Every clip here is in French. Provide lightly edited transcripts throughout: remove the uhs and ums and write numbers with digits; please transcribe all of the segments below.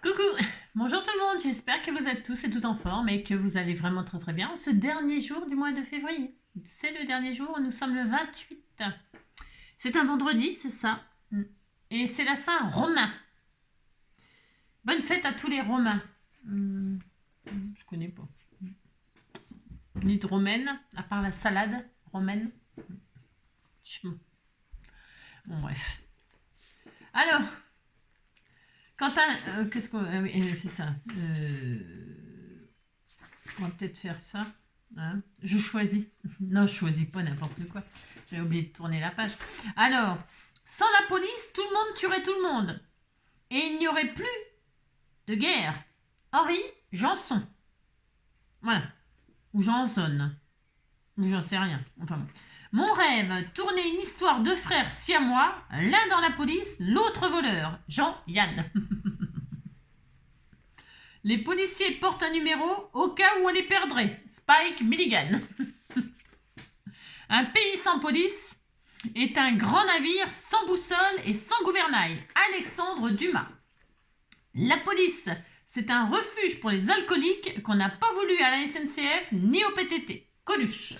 Coucou, bonjour tout le monde, j'espère que vous êtes tous et toutes en forme et que vous allez vraiment très très bien ce dernier jour du mois de février. C'est le dernier jour, nous sommes le 28. C'est un vendredi, c'est ça. Et c'est la Saint-Romain. Bonne fête à tous les Romains. Je connais pas. Ni de romaine, à part la salade romaine. Bon bref. Alors, Quentin, qu'est-ce qu'on... oui, c'est ça. On va peut-être faire ça. Hein, je choisis. Non, je choisis pas n'importe quoi. J'ai oublié de tourner la page. Alors, sans la police, tout le monde tuerait tout le monde. Et il n'y aurait plus de guerre. Henri Janson. Voilà. Ou Janson. Ou j'en sais rien. Enfin bon. Mon rêve, tourner une histoire de frères siamois, l'un dans la police, l'autre voleur. Jean-Yann. Les policiers portent un numéro au cas où on les perdrait. Spike Milligan. Un pays sans police est un grand navire sans boussole et sans gouvernail. Alexandre Dumas. La police, c'est un refuge pour les alcooliques qu'on n'a pas voulu à la SNCF ni au PTT. Coluche.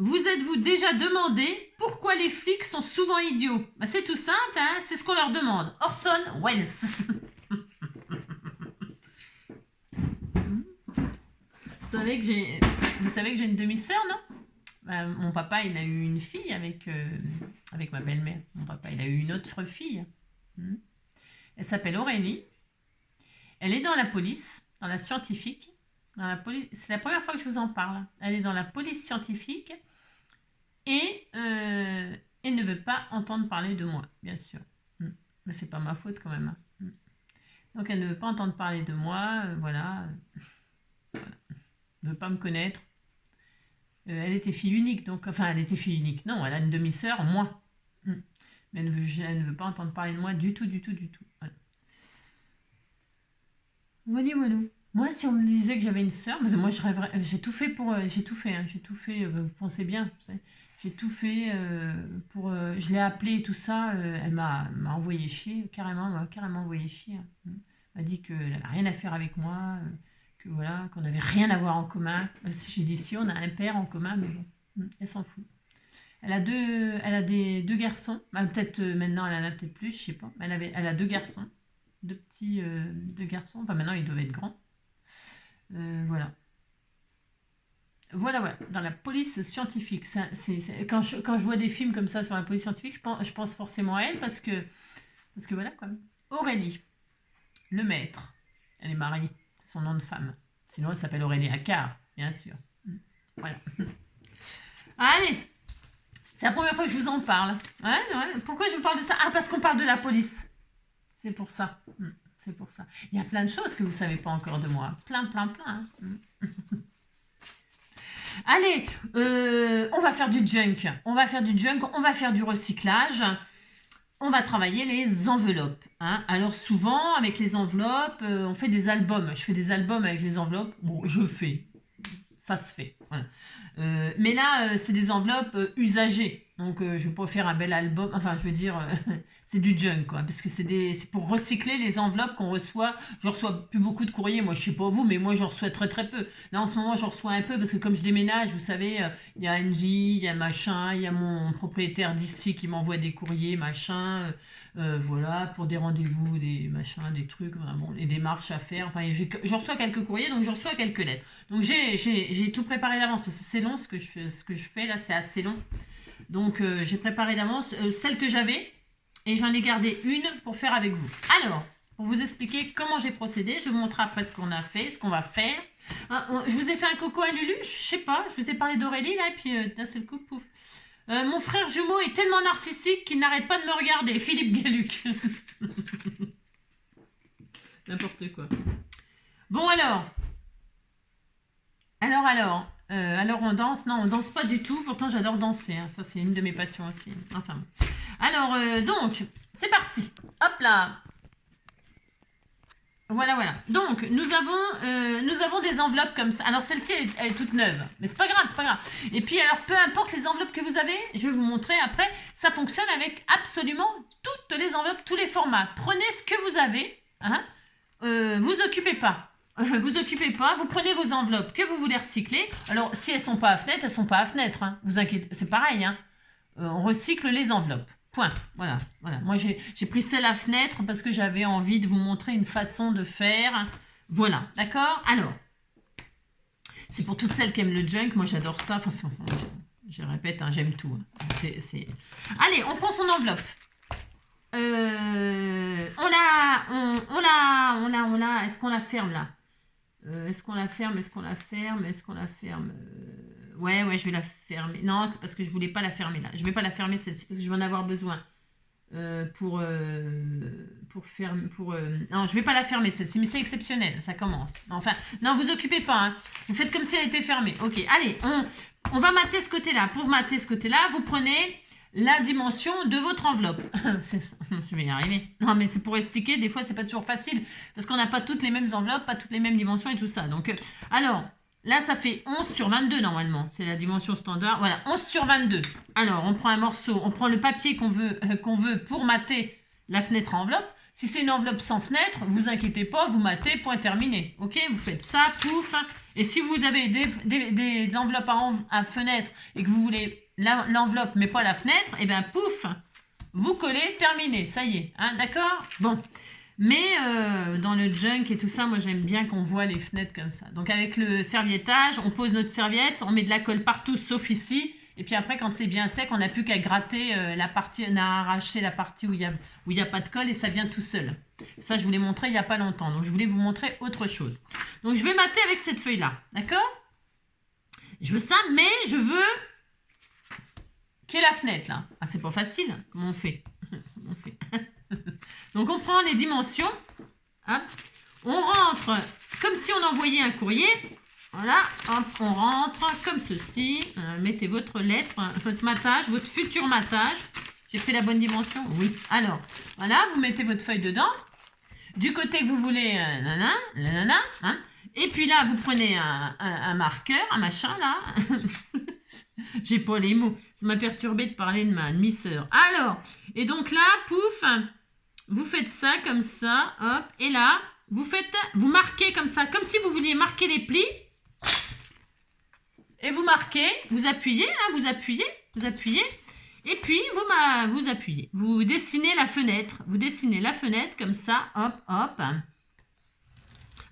Vous êtes-vous déjà demandé pourquoi les flics sont souvent idiots? C'est tout simple, hein, c'est ce qu'on leur demande. Orson Welles. Vous savez que j'ai une demi-sœur, non? Mon papa, il a eu une fille avec ma belle-mère. Mon papa, il a eu une autre fille. Elle s'appelle Aurélie. Elle est dans la police, dans la scientifique. C'est la première fois que je vous en parle. Elle est dans la police scientifique et elle ne veut pas entendre parler de moi, bien sûr. Mais c'est pas ma faute quand même. Donc elle ne veut pas entendre parler de moi, voilà. Elle ne veut pas me connaître. Elle était fille unique, donc enfin elle était fille unique. Non, elle a une demi-sœur, moi. Mais elle ne veut pas entendre parler de moi du tout. Voilà. Voilà. Moi, si on me disait que j'avais une sœur, parce que moi je rêverais, j'ai tout fait pour, vous pensez bien, j'ai tout fait pour, je l'ai appelée et tout ça, elle m'a envoyé chier, carrément envoyé chier. Elle m'a dit qu'elle n'avait rien à faire avec moi, que voilà, qu'on n'avait rien à voir en commun. J'ai dit si on a un père en commun, mais bon, elle s'en fout. Elle a deux garçons, peut-être maintenant elle en a peut-être plus, je sais pas. Elle a deux garçons, deux garçons. Enfin maintenant ils doivent être grands. Voilà. Voilà, dans la police scientifique. Quand je vois des films comme ça sur la police scientifique, je pense forcément à elle parce que voilà quoi. Aurélie, le maître, elle est mariée, c'est son nom de femme. Sinon elle s'appelle Aurélie Accard, bien sûr. Voilà. Allez, c'est la première fois que je vous en parle. Ouais. Pourquoi je vous parle de ça? Ah, parce qu'on parle de la police. C'est pour ça. C'est pour ça. Il y a plein de choses que vous ne savez pas encore de moi. Plein. Allez, on va faire du junk. On va faire du recyclage. On va travailler les enveloppes. Hein. Alors souvent, avec les enveloppes, on fait des albums. Je fais des albums avec les enveloppes. Bon, ça se fait. Voilà. Mais là, c'est des enveloppes usagées. Donc, je vais pas faire un bel album. Enfin, je veux dire, c'est du junk, quoi. Parce que c'est pour recycler les enveloppes qu'on reçoit. Je reçois plus beaucoup de courriers. Moi, je sais pas vous, mais moi, j'en reçois très, très peu. Là, en ce moment, j'en reçois un peu parce que comme je déménage, vous savez, il y a NJ, il y a machin, il y a mon propriétaire d'ici qui m'envoie des courriers, machin. Voilà, pour des rendez-vous, des machins, des trucs, bon, les démarches à faire. Enfin, j'en reçois quelques courriers, donc j'en reçois quelques lettres. Donc j'ai tout préparé d'avance parce que c'est long ce que je fais là, c'est assez long. Donc j'ai préparé d'avance celle que j'avais et j'en ai gardé une pour faire avec vous. Alors, pour vous expliquer comment j'ai procédé, je vous montre après ce qu'on a fait, ce qu'on va faire. Je vous ai fait un coco à Lulu, je sais pas, je vous ai parlé d'Aurélie là et puis d'un seul coup, pouf. Mon frère jumeau est tellement narcissique qu'il n'arrête pas de me regarder. Philippe Gueluc. N'importe quoi. Bon alors. Alors on danse. Non, on danse pas du tout. Pourtant j'adore danser. Hein. Ça c'est une de mes passions aussi. Enfin bon. Alors donc, c'est parti. Hop là. Voilà, voilà. Donc, nous avons des enveloppes comme ça. Alors, celle-ci, elle est toute neuve. Mais c'est pas grave, c'est pas grave. Et puis, alors, peu importe les enveloppes que vous avez, je vais vous montrer après, ça fonctionne avec absolument toutes les enveloppes, tous les formats. Prenez ce que vous avez, hein. Vous occupez pas. Vous occupez pas, vous prenez vos enveloppes que vous voulez recycler. Alors, si elles sont pas à fenêtre, elles sont pas à fenêtre, hein. Vous inquiétez, c'est pareil, hein. On recycle les enveloppes. Point. Voilà, voilà. Moi, j'ai pris celle à fenêtre parce que j'avais envie de vous montrer une façon de faire. Voilà, d'accord? Alors, c'est pour toutes celles qui aiment le junk. Moi, j'adore ça. Enfin, je répète, hein, j'aime tout. Allez, on prend son enveloppe. Est-ce qu'on la ferme, là? Est-ce qu'on la ferme? Ouais, je vais la fermer. Non, c'est parce que je voulais pas la fermer là. Je vais pas la fermer celle-ci parce que je vais en avoir besoin pour faire. Non, je vais pas la fermer celle-ci, mais c'est exceptionnel. Ça commence. Enfin, non, vous occupez pas. Hein. Vous faites comme si elle était fermée. Ok, allez, on va mater ce côté-là. Pour mater ce côté-là, vous prenez la dimension de votre enveloppe. Je vais y arriver. Non, mais c'est pour expliquer. Des fois, c'est pas toujours facile parce qu'on n'a pas toutes les mêmes enveloppes, pas toutes les mêmes dimensions et tout ça. Donc, alors. Là, ça fait 11 sur 22 normalement. C'est la dimension standard. Voilà, 11 sur 22. Alors, on prend un morceau, on prend le papier qu'on veut pour mater la fenêtre à enveloppe. Si c'est une enveloppe sans fenêtre, vous inquiétez pas, vous matez, point terminé. Ok, vous faites ça, pouf. Et si vous avez des enveloppes à fenêtre et que vous voulez l'enveloppe mais pas la fenêtre, et bien pouf, vous collez, terminé. Ça y est, hein, d'accord? Bon. Mais dans le junk et tout ça, moi j'aime bien qu'on voit les fenêtres comme ça. Donc avec le serviettage, on pose notre serviette, on met de la colle partout sauf ici. Et puis après, quand c'est bien sec, on n'a plus qu'à gratter la partie, on a arraché la partie où il y a pas de colle et ça vient tout seul. Ça, je vous l'ai montré il n'y a pas longtemps. Donc je voulais vous montrer autre chose. Donc je vais mater avec cette feuille-là, d'accord? Je veux ça, mais je veux qu'il y ait la fenêtre là. Ah, c'est pas facile. Comment on fait? Comment on fait? Donc, on prend les dimensions. Hop, on rentre comme si on envoyait un courrier. Voilà, hop, on rentre comme ceci. Mettez votre lettre, votre matage, votre futur matage. J'ai fait la bonne dimension? Oui. Alors, voilà, vous mettez votre feuille dedans. Du côté que vous voulez, hein. Et puis là, vous prenez un marqueur, un machin, là. J'ai pas les mots. Ça m'a perturbé de parler de ma demi-sœur. Alors, et donc là, pouf, vous faites ça comme ça, hop, et là, vous marquez comme ça, comme si vous vouliez marquer les plis. Et vous marquez, vous appuyez, hein, vous appuyez, et puis vous appuyez. Vous dessinez la fenêtre, comme ça, hop, hop.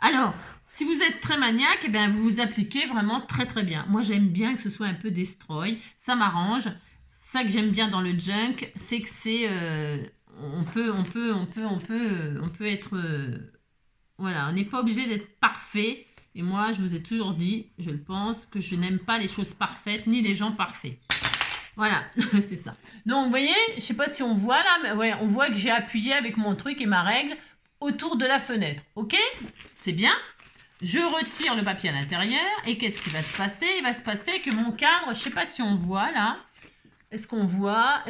Alors, si vous êtes très maniaque, eh bien, vous vous appliquez vraiment très très bien. Moi, j'aime bien que ce soit un peu destroy, ça m'arrange. Ça que j'aime bien dans le junk, c'est que c'est... on peut être... voilà, on n'est pas obligé d'être parfait. Et moi, je vous ai toujours dit, je le pense, que je n'aime pas les choses parfaites, ni les gens parfaits. Voilà, c'est ça. Donc, vous voyez, je ne sais pas si on voit là, mais ouais, on voit que j'ai appuyé avec mon truc et ma règle autour de la fenêtre. Ok? C'est bien. Je retire le papier à l'intérieur. Et qu'est-ce qui va se passer? Il va se passer que mon cadre, je ne sais pas si on voit là. Est-ce qu'on voit?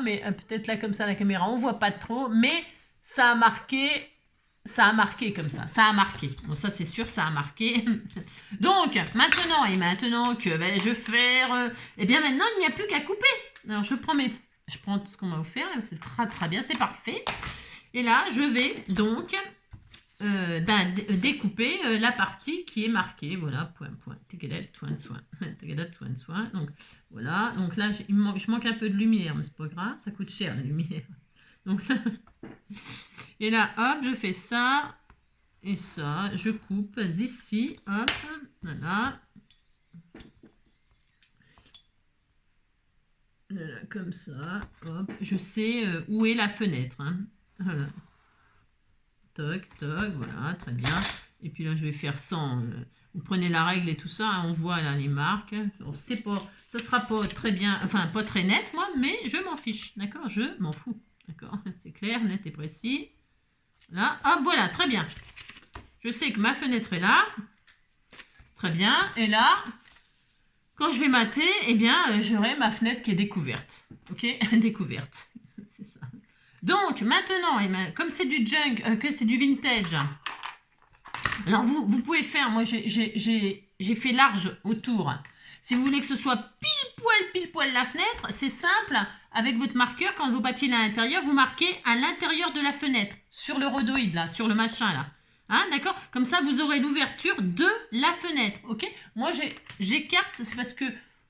Mais peut-être là comme ça la caméra, on ne voit pas trop. Mais ça a marqué comme ça. Ça a marqué. Bon, ça c'est sûr, ça a marqué. Donc, maintenant que je vais faire... eh bien maintenant, il n'y a plus qu'à couper. Alors, je prends ce qu'on m'a offert. C'est très très bien, c'est parfait. Et là, je vais donc découper la partie qui est marquée. Voilà, point, tagadat, soin. Donc, voilà. Donc là, je manque un peu de lumière, mais c'est pas grave. Ça coûte cher, la lumière. Donc là... Et là, hop, je fais ça et ça. Je coupe ici, hop, voilà. Voilà, comme ça, hop. Je sais où est la fenêtre. Hein. Voilà. Toc, toc, voilà, très bien. Et puis là, je vais faire sans... vous prenez la règle et tout ça, hein, on voit là les marques. Alors, ça sera pas très bien, enfin pas très net, moi, mais je m'en fiche, d'accord? Je m'en fous, d'accord? C'est clair, net et précis. Là, hop, voilà, très bien. Je sais que ma fenêtre est là. Très bien. Et là, quand je vais mater, eh bien, j'aurai ma fenêtre qui est découverte. Ok? Découverte. C'est ça. Donc, maintenant, comme c'est du junk, que c'est du vintage, Alors, vous pouvez faire, moi, j'ai fait large autour. Si vous voulez que ce soit pile poil la fenêtre, c'est simple. Avec votre marqueur, quand vos papiers à l'intérieur, vous marquez à l'intérieur de la fenêtre, sur le rhodoïde, là, sur le machin, là. Hein, d'accord? Comme ça, vous aurez l'ouverture de la fenêtre, ok? Moi, j'écarte, c'est parce que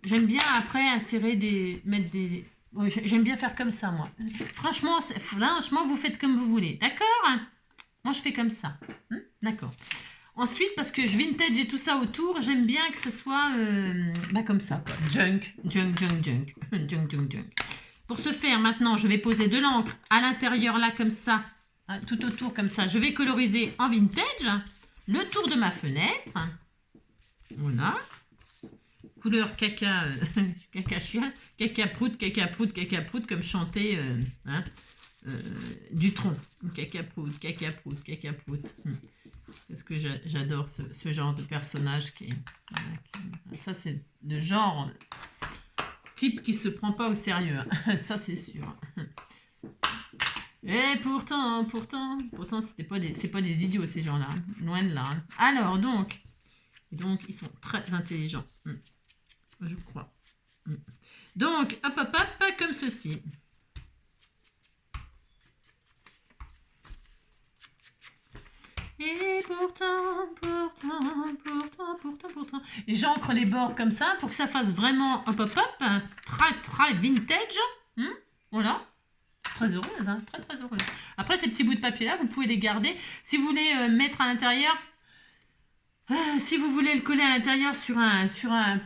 j'aime bien après insérer mettre des... Ouais, j'aime bien faire comme ça, moi. Franchement, vous faites comme vous voulez, d'accord? Moi, je fais comme ça, d'accord. Ensuite, parce que je vintage et tout ça autour, j'aime bien que ce soit comme ça, quoi. Junk. Pour ce faire, maintenant, je vais poser de l'encre à l'intérieur, là, comme ça, hein, tout autour, comme ça. Je vais coloriser en vintage le tour de ma fenêtre. Voilà. Couleur caca, caca chien, caca prout, comme chantait Dutronc. Caca prout. Parce que j'adore ce genre de personnage ça, c'est le genre type qui se prend pas au sérieux. Ça, c'est sûr. Et pourtant, c'est pas des idiots, ces gens-là. Loin de là. Alors, donc, ils sont très intelligents. Je crois. Donc, hop, comme ceci. Et pourtant. Et j'encre les bords comme ça pour que ça fasse vraiment hop, très vintage. Voilà. Très heureuse, hein, très heureuse. Après, ces petits bouts de papier-là, vous pouvez les garder. Si vous voulez mettre à l'intérieur, si vous voulez le coller à l'intérieur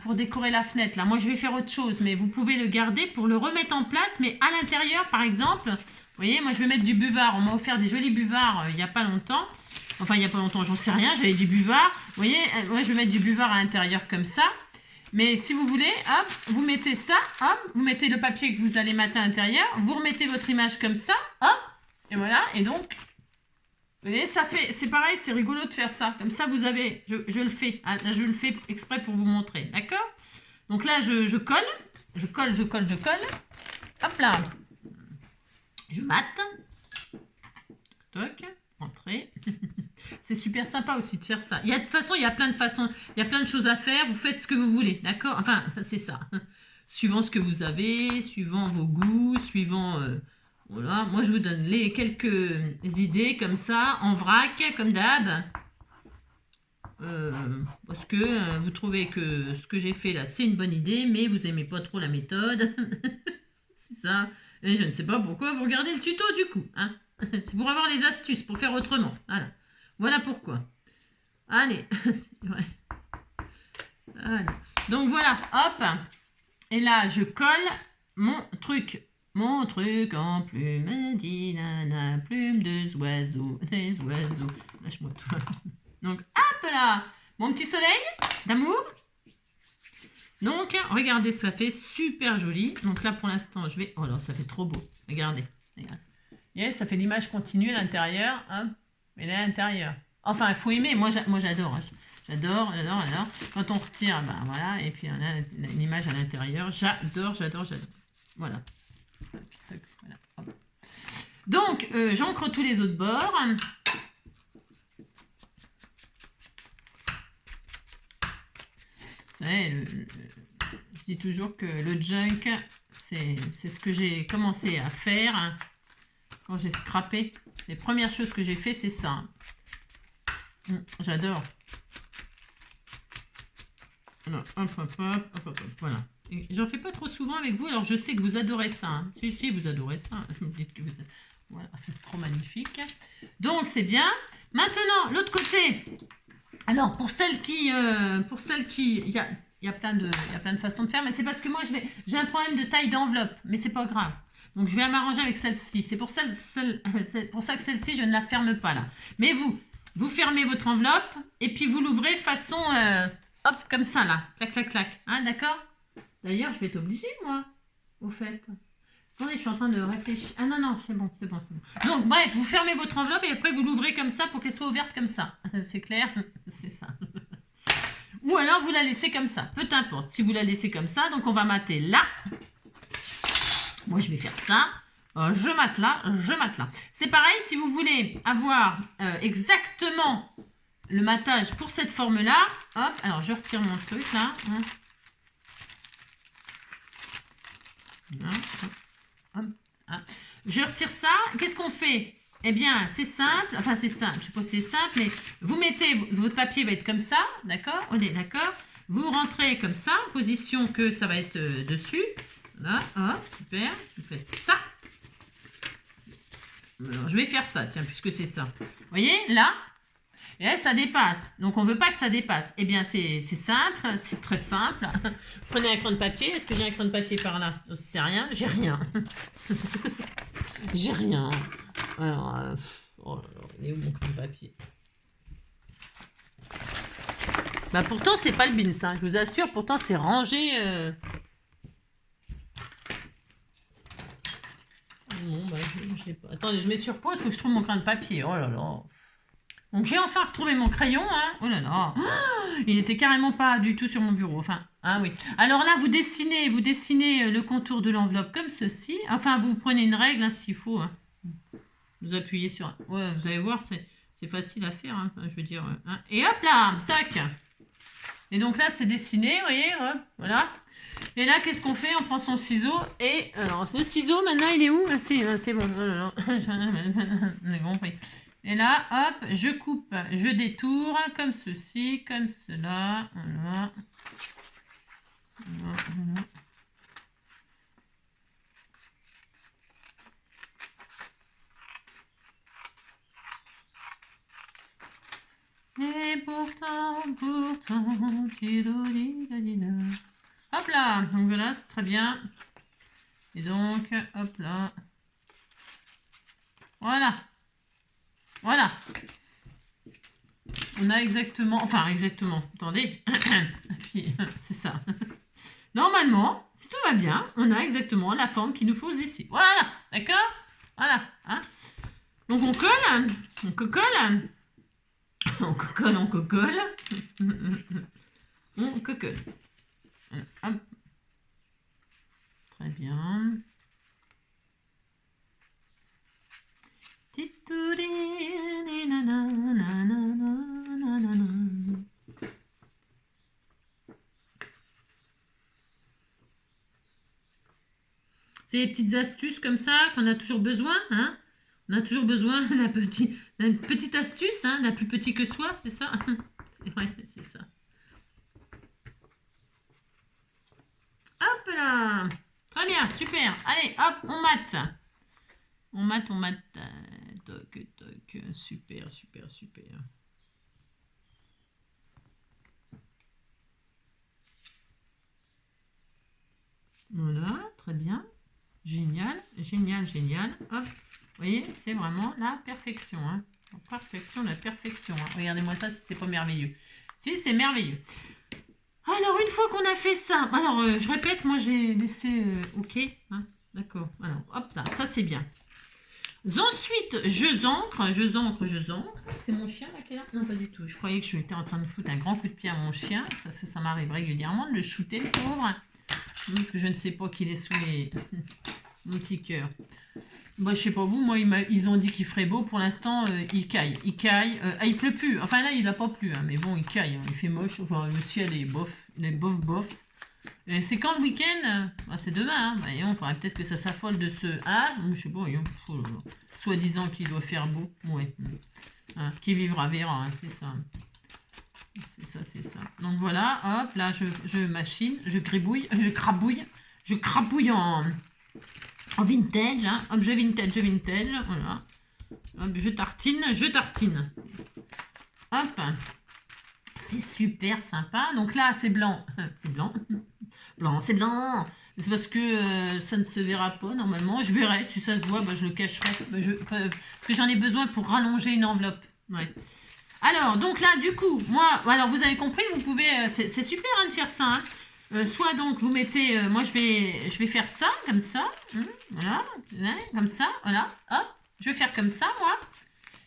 pour décorer la fenêtre, là, moi je vais faire autre chose, mais vous pouvez le garder pour le remettre en place, mais à l'intérieur, par exemple, vous voyez, moi je vais mettre du buvard. On m'a offert des jolis buvards il n'y a pas longtemps. Enfin, il n'y a pas longtemps, j'en sais rien, j'avais du buvard. Vous voyez, moi je vais mettre du buvard à l'intérieur comme ça. Mais si vous voulez, hop, vous mettez ça, hop, vous mettez le papier que vous allez mettre à l'intérieur, vous remettez votre image comme ça, hop, et voilà, et donc, vous voyez, ça fait, c'est pareil, c'est rigolo de faire ça. Comme ça, vous avez, je le fais, hein, là, je le fais exprès pour vous montrer, d'accord? Donc là, je colle, hop là, je mate, toc, entrée. C'est super sympa aussi de faire ça. De toute façon, il y a plein de façons, il y a plein de choses à faire. Vous faites ce que vous voulez, d'accord? Enfin, c'est ça. Suivant ce que vous avez, suivant vos goûts, suivant... voilà, moi je vous donne quelques idées comme ça, en vrac, comme d'hab. Parce que vous trouvez que ce que j'ai fait là, c'est une bonne idée, mais vous n'aimez pas trop la méthode. C'est ça. Et je ne sais pas pourquoi vous regardez le tuto du coup. Hein? C'est pour avoir les astuces, pour faire autrement. Voilà pourquoi. Allez. Ouais. Allez. Donc voilà, hop. Et là, je colle mon truc. Mon truc en plume, dinana, plume de oiseaux, des oiseaux. Lâche-moi toi. Donc, hop là. Mon petit soleil d'amour. Donc, regardez, ça fait super joli. Donc là, pour l'instant, je vais... Oh là, ça fait trop beau. Regardez. Yes, ça fait l'image continue à l'intérieur. Hein. Mais là, à l'intérieur. Enfin, il faut aimer. Moi, j'adore. J'adore. Quand on retire, ben voilà. Et puis, on a l'image à l'intérieur. J'adore. Voilà. Voilà. Hop. Donc, j'encre tous les autres bords. Vous savez, je dis toujours que le junk, c'est ce que j'ai commencé à faire quand j'ai scrappé. Les premières choses que j'ai fait, c'est ça. J'adore. Alors, hop, voilà. J'en fais pas trop souvent avec vous, alors je sais que vous adorez ça. Hein. Si, vous adorez ça. Vous me dites que vous... Voilà, c'est trop magnifique. Donc, c'est bien. Maintenant, l'autre côté. Alors, pour celles qui... il y a plein de façons de faire, mais c'est parce que moi, j'ai un problème de taille d'enveloppe, mais c'est pas grave. Donc, je vais m'arranger avec celle-ci. C'est pour ça que celle-ci, je ne la ferme pas, là. Mais vous fermez votre enveloppe, et puis vous l'ouvrez façon... hop, comme ça, là. Clac. Hein, d'accord? D'ailleurs, je vais être obligée, moi, au fait. Attendez, je suis en train de réfléchir. Ah non, c'est bon. Donc, bref, vous fermez votre enveloppe et après, vous l'ouvrez comme ça pour qu'elle soit ouverte comme ça. C'est clair? C'est ça. Ou alors, vous la laissez comme ça. Peu importe. Si vous la laissez comme ça, donc on va mater là. Moi, je vais faire ça. Je mate là. C'est pareil, si vous voulez avoir exactement le matage pour cette forme-là. Hop, alors je retire mon truc là. Je retire ça. Qu'est-ce qu'on fait? Eh bien, c'est simple. Enfin, c'est simple. Je sais pas si c'est simple, mais vous mettez... Votre papier va être comme ça. D'accord? On est d'accord? Vous rentrez comme ça, position que ça va être dessus. Voilà. Hop, super. Vous faites ça. Alors, je vais faire ça, tiens, puisque c'est ça. Vous voyez, là, et là, ça dépasse. Donc, on ne veut pas que ça dépasse. Eh bien, c'est simple, c'est très simple. Prenez un crayon de papier. Est-ce que j'ai un crayon de papier par là? C'est rien, j'ai rien. J'ai rien. Alors, oh là là, il est où mon crayon de papier? Bah, pourtant, c'est pas le bins, hein, je vous assure. Pourtant, c'est rangé... Bon, bah, je sais pas. Attendez, je mets sur pause, faut que je trouve mon crayon de papier. Oh là là. Donc j'ai enfin retrouvé mon crayon, hein. Oh là là. Il était carrément pas du tout sur mon bureau. Enfin, ah oui. Alors là, vous dessinez le contour de l'enveloppe comme ceci. Enfin, vous prenez une règle, hein, s'il faut. Hein. Vous appuyez sur... Ouais, vous allez voir, c'est facile à faire, hein, je veux dire. Hein. Et hop là, tac. Et donc là, c'est dessiné, vous voyez, hop, voilà. Et là, qu'est-ce qu'on fait? On prend son ciseau et... Alors, le ciseau, maintenant, il est où? Ah, c'est bon. Oh là là. On a compris. Et là, hop, je coupe, je détourne comme ceci, comme cela. Voilà. Voilà, voilà. Et pourtant, hop là, donc voilà, c'est très bien. Et donc, hop là. Voilà. Voilà. On a exactement, enfin exactement, attendez. C'est ça. Normalement, si tout va bien, on a exactement la forme qu'il nous faut ici. Voilà, d'accord? Voilà. Hein, donc on colle, on cocolle. On cocolle, on cocolle. On cocolle. Hop. Très bien. C'est des petites astuces comme ça qu'on a toujours besoin. Hein, on a toujours besoin d'une petite astuce, hein, d'un plus petit que soi, c'est ça? C'est vrai, c'est ça. Hop là. Très bien, super. Allez, hop, on mate. On mate. Toc, toc. Super, super, super. Voilà, très bien. Génial, génial, génial. Hop, vous voyez, c'est vraiment la perfection. Hein. La perfection, la perfection. Hein. Regardez-moi ça si c'est pas merveilleux. Si, c'est merveilleux. Alors, une fois qu'on a fait ça, alors, je répète, moi j'ai laissé OK. Hein. D'accord. Alors, hop là, ça c'est bien. Ensuite, je zancre. C'est mon chien là qui est là? Non, pas du tout. Je croyais que je étais en train de foutre un grand coup de pied à mon chien. Ça m'arrive régulièrement de le shooter, le pauvre. Parce que je ne sais pas qu'il est sous mon petit cœur. Moi, je sais pas vous, moi, ils ont dit qu'il ferait beau. Pour l'instant, il caille. Il pleut plus. Enfin, là, il n'a pas plu. Hein, mais bon, il caille. Hein, il fait moche. Enfin, le ciel est bof. Il est bof. C'est quand le week-end? C'est demain. Hein. Bah, il faudrait peut-être que ça s'affole de ce... Ah, je sais pas. Soi-disant qu'il doit faire beau. Ouais. Hein, qui vivra verra. Hein, c'est ça. C'est ça. Donc voilà, hop, là je machine, je crabouille en vintage, hein. Hop, je vintage, voilà. Hop, je tartine. Hop, c'est super sympa. Donc là, c'est blanc, c'est blanc. C'est blanc. C'est parce que ça ne se verra pas normalement. Je verrai, si ça se voit, bah, je le cacherai. Parce que j'en ai besoin pour rallonger une enveloppe. Ouais. Alors, donc là, du coup, moi, alors vous avez compris, vous pouvez, c'est super hein, de faire ça. Hein. Soit donc vous mettez, moi je vais faire ça, comme ça, voilà, comme ça, voilà, hop, je vais faire comme ça, moi.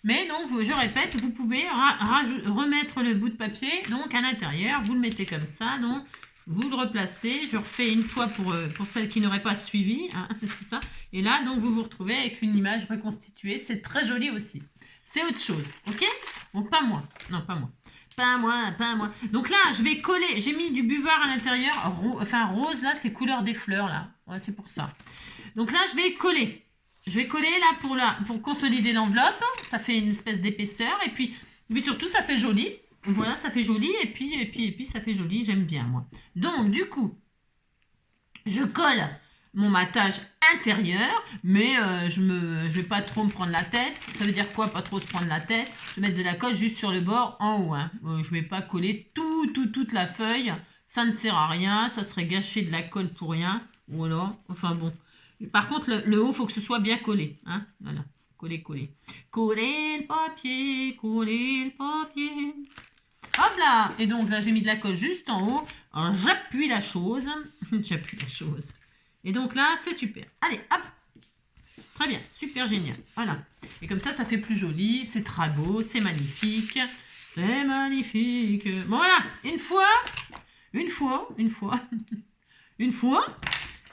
Mais donc, je répète, vous pouvez remettre le bout de papier, donc à l'intérieur, vous le mettez comme ça, donc vous le replacez. Je refais une fois pour celles qui n'auraient pas suivi, hein, c'est ça. Et là, donc vous vous retrouvez avec une image reconstituée, c'est très joli aussi. C'est autre chose, ok? Bon, pas moi. Non, pas moi. Pas moi, pas moi. Donc là, je vais coller. J'ai mis du buvard à l'intérieur. Enfin, rose, là, c'est couleur des fleurs, là. Ouais, c'est pour ça. Donc là, je vais coller. Je vais coller là pour consolider l'enveloppe. Ça fait une espèce d'épaisseur. Et puis surtout, ça fait joli. Voilà, ça fait joli. Et puis ça fait joli. J'aime bien, moi. Donc, du coup, je colle mon matage intérieur, mais je vais pas trop me prendre la tête. Ça veut dire quoi, pas trop se prendre la tête? Je vais mettre de la colle juste sur le bord en haut. Hein. Je vais pas coller toute la feuille. Ça ne sert à rien. Ça serait gâcher de la colle pour rien. Voilà. Enfin bon. Par contre, le haut, il faut que ce soit bien collé. Hein. Voilà. Coller, coller. Coller le papier, coller le papier. Hop là. Et donc là, j'ai mis de la colle juste en haut. J'appuie la chose. J'appuie la chose. Et donc là, c'est super. Allez, hop. Très bien, super génial. Voilà. Et comme ça fait plus joli. C'est très beau, c'est magnifique. C'est magnifique. Bon, voilà. Une fois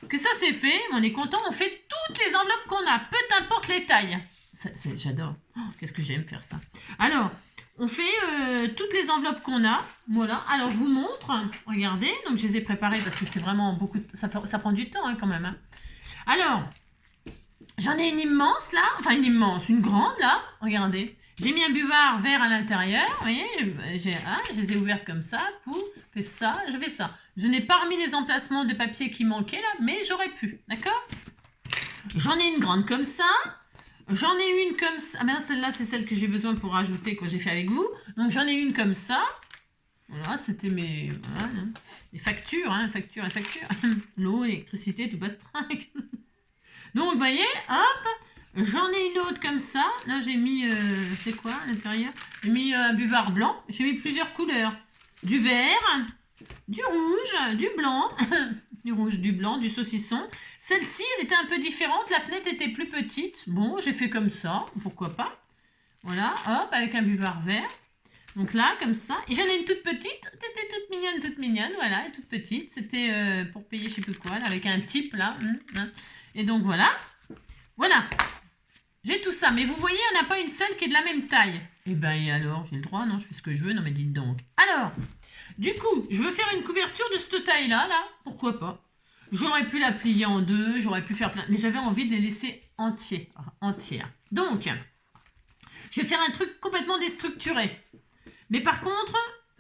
que ça c'est fait, on est content. On fait toutes les enveloppes qu'on a, peu importe les tailles. J'adore. Oh, qu'est-ce que j'aime faire ça. Alors, on fait toutes les enveloppes qu'on a. Voilà. Alors, je vous montre. Regardez. Donc, je les ai préparées parce que c'est vraiment beaucoup. Ça prend du temps hein, quand même. Hein. Alors, j'en ai une immense là. Enfin, une immense. Une grande là. Regardez. J'ai mis un buvard vert à l'intérieur. Vous voyez, je les ai ouvertes comme ça. Pour faire ça. Je fais ça. Je n'ai pas remis les emplacements de papier qui manquaient là, mais j'aurais pu. D'accord? J'en ai une grande comme ça. J'en ai une comme ça. Ah ben celle-là, c'est celle que j'ai besoin pour rajouter que j'ai fait avec vous. Donc j'en ai une comme ça. Voilà, c'était mes voilà, les factures, hein, factures. L'eau, l'électricité, tout bastringue. Donc vous voyez, hop, j'en ai une autre comme ça. Là j'ai mis, c'est quoi à l'intérieur? J'ai mis un buvard blanc. J'ai mis plusieurs couleurs. Du vert, du rouge, du blanc. Du rouge, du blanc, du saucisson. Celle-ci, elle était un peu différente. La fenêtre était plus petite. Bon, j'ai fait comme ça. Pourquoi pas? Voilà, hop, avec un buvard vert. Donc là, comme ça. Et j'en ai une toute petite. Toute mignonne. Voilà, toute petite. C'était pour payer je sais plus quoi, là, avec un type, là. Et donc, voilà. Voilà. J'ai tout ça. Mais vous voyez, il n'y en a pas une seule qui est de la même taille. Eh ben, et alors, j'ai le droit, non? Je fais ce que je veux. Non, mais dites donc. Alors... Du coup, je veux faire une couverture de cette taille-là, là. Pourquoi pas? J'aurais pu la plier en deux, j'aurais pu faire plein... Mais j'avais envie de les laisser entières. Donc, je vais faire un truc complètement déstructuré. Mais par contre,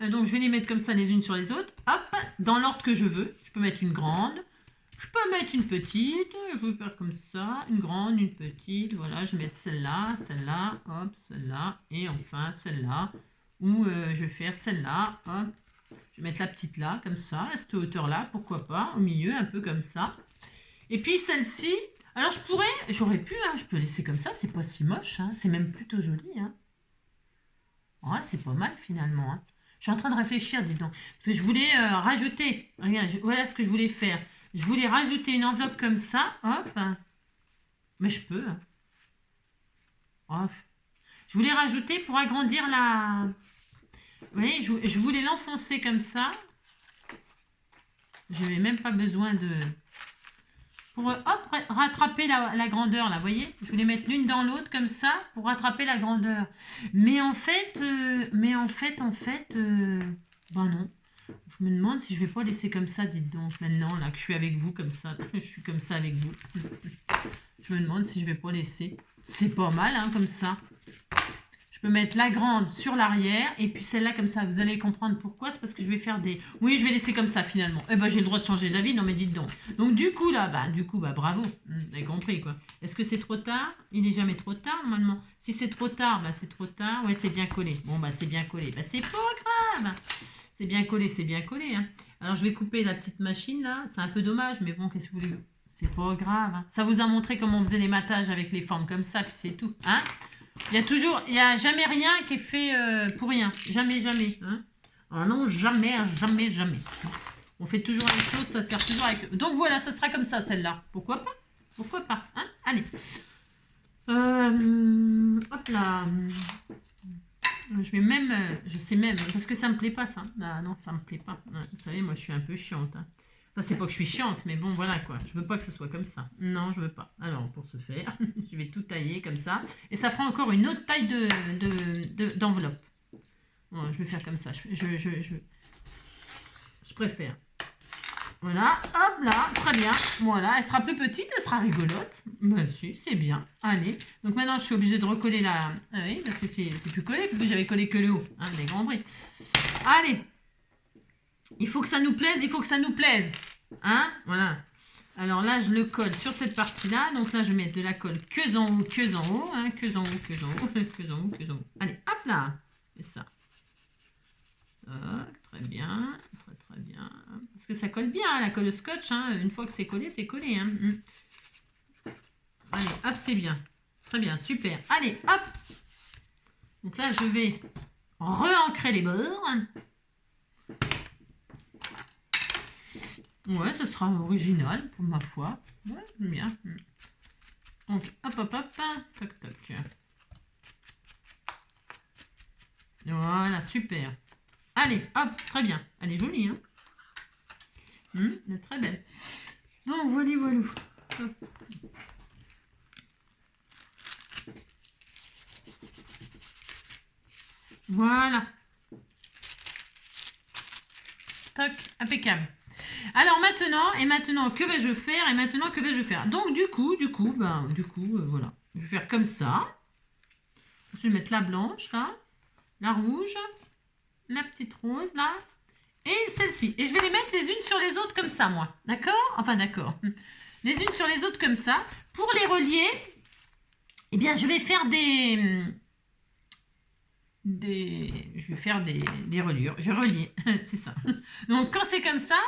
donc je vais les mettre comme ça les unes sur les autres. Hop, dans l'ordre que je veux. Je peux mettre une grande, je peux mettre une petite. Je vais faire comme ça, une grande, une petite. Voilà, je vais mettre celle-là, hop, celle-là. Et enfin, celle-là. Ou je vais faire celle-là, hop. Je vais mettre la petite là, comme ça, à cette hauteur-là, pourquoi pas, au milieu, un peu comme ça. Et puis celle-ci, alors j'aurais pu, hein, je peux laisser comme ça, c'est pas si moche, hein, c'est même plutôt joli. Hein. Ouais, c'est pas mal finalement. Hein. Je suis en train de réfléchir, dis donc. Parce que je voulais rajouter, regarde, voilà ce que je voulais faire. Je voulais rajouter une enveloppe comme ça, hop. Mais je peux. Hop. Je voulais rajouter pour agrandir la... Vous voyez, je voulais l'enfoncer comme ça. Je n'avais même pas besoin de... Pour hop, rattraper la grandeur, là, vous voyez. Je voulais mettre l'une dans l'autre comme ça pour rattraper la grandeur. Mais en fait, ben non. Je me demande si je vais pas laisser comme ça, dites donc. Maintenant, là, que je suis avec vous comme ça. Je suis comme ça avec vous. Je me demande si je vais pas laisser. C'est pas mal, hein, comme ça. Je peux mettre la grande sur l'arrière et puis celle-là comme ça. Vous allez comprendre pourquoi. C'est parce que je vais faire des... Oui, je vais laisser comme ça finalement. Eh ben, j'ai le droit de changer d'avis. Non, mais dites donc. Donc, du coup, là, bravo. Vous avez compris, quoi. Est-ce que c'est trop tard? Il n'est jamais trop tard, normalement. Si c'est trop tard, bah, c'est trop tard. Ouais, c'est bien collé. Bon, bah, c'est bien collé. Bah, c'est pas grave. C'est bien collé, hein. Alors, je vais couper la petite machine, là. C'est un peu dommage, mais bon, qu'est-ce que vous voulez? C'est pas grave. Hein. Ça vous a montré comment on faisait les matages avec les formes comme ça, puis c'est tout. Hein? Il n'y a jamais rien qui est fait pour rien. Jamais. Hein. Ah non, jamais. On fait toujours les choses, ça sert toujours avec... Donc voilà, ça sera comme ça, celle-là. Pourquoi pas hein. Allez. Hop là. Je sais même, parce que ça me plaît pas, ça. Ah, non, ça me plaît pas. Vous savez, moi, je suis un peu chiante. Hein. Enfin, c'est pas que je suis chiante, mais bon, voilà, quoi. Je veux pas que ce soit comme ça. Non, je veux pas. Alors, pour ce faire, je vais tout tailler comme ça. Et ça fera encore une autre taille d'enveloppe. Bon, je vais faire comme ça. Je préfère. Voilà, hop là, très bien. Voilà, elle sera plus petite, elle sera rigolote. Ben si, c'est bien. Allez, donc maintenant je suis obligée de recoller la... Ah oui, parce que c'est plus collé, parce que j'avais collé que le haut, hein, les grands bris. Allez, il faut que ça nous plaise, il faut que ça nous plaise. Hein, voilà. Alors là, je le colle sur cette partie-là. Donc là, je vais mettre de la colle que en haut, que en haut, hein, que en haut, que en haut, que en haut, que en haut. Allez, hop là, c'est ça. Très bien, très bien. Parce que ça colle bien, hein, la colle scotch. Hein. Une fois que c'est collé, c'est collé. Hein. Allez, hop, c'est bien. Très bien, super. Allez, hop. Donc là, je vais re-ancrer les bords. Ouais, ce sera original, pour ma foi. Ouais, bien. Donc, hop, hop, hop. Toc, toc. Voilà, super. Allez, hop, très bien. Elle est jolie, hein. Elle est très belle. Donc, voilà, voilà. Hop. Voilà. Toc, impeccable. Alors maintenant, que vais-je faire? Donc du coup, voilà. Je vais faire comme ça. Je vais mettre la blanche, là, la rouge, la petite rose, là, et celle-ci. Et je vais les mettre les unes sur les autres comme ça, moi. D'accord? Enfin, d'accord. Les unes sur les autres comme ça. Pour les relier, eh bien, je vais faire des reliures. Je vais relier, c'est ça. Donc, quand c'est comme ça,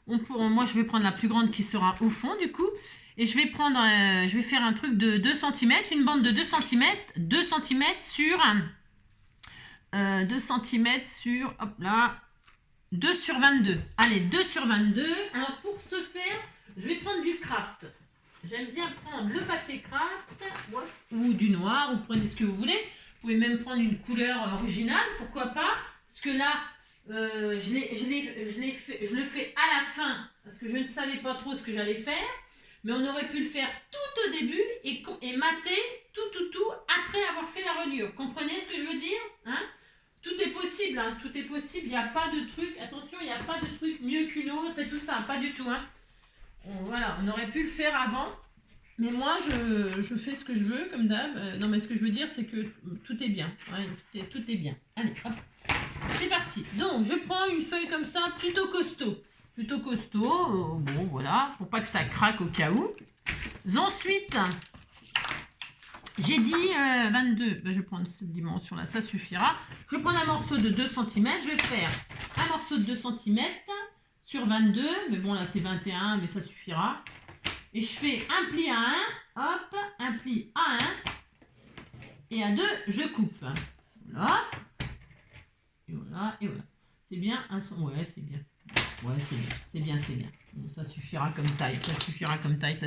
moi, je vais prendre la plus grande qui sera au fond, du coup. Et je vais faire un truc de 2 cm, une bande de 2 cm, 2 cm sur... 2 cm sur, hop là, 2 sur 22. Allez, 2 sur 22. Alors, pour ce faire, je vais prendre du craft. J'aime bien prendre le papier craft, ouais, ou du noir, vous prenez ce que vous voulez. Vous pouvez même prendre une couleur originale, pourquoi pas. Parce que là, je le fais à la fin, parce que je ne savais pas trop ce que j'allais faire. Mais on aurait pu le faire tout au début et mater tout après avoir fait la reliure. Comprenez ce que je veux dire, hein? Tout est possible, hein? Tout est possible. Il n'y a pas de truc, attention, il n'y a pas de truc mieux qu'une autre et tout ça, pas du tout, hein? Voilà, on aurait pu le faire avant. Mais moi, je fais ce que je veux, comme d'hab. Non, mais ce que je veux dire, c'est que tout est bien. Ouais, tout est bien. Allez, hop. C'est parti. Donc, je prends une feuille comme ça, plutôt costaud. Plutôt costaud. Bon, voilà. Pour pas que ça craque au cas où. Ensuite, j'ai dit 22. Ben, je vais prendre cette dimension-là, ça suffira. Je vais prendre un morceau de 2 cm. Je vais faire un morceau de 2 cm sur 22. Mais bon, là, c'est 21, mais ça suffira. Et je fais un pli à 1, hop, un pli à 1, et à 2, je coupe. Voilà. Et voilà, et voilà. C'est bien un son. Ouais, c'est bien. Ouais, c'est bien. Bon, ça suffira comme taille, ça suffira comme taille.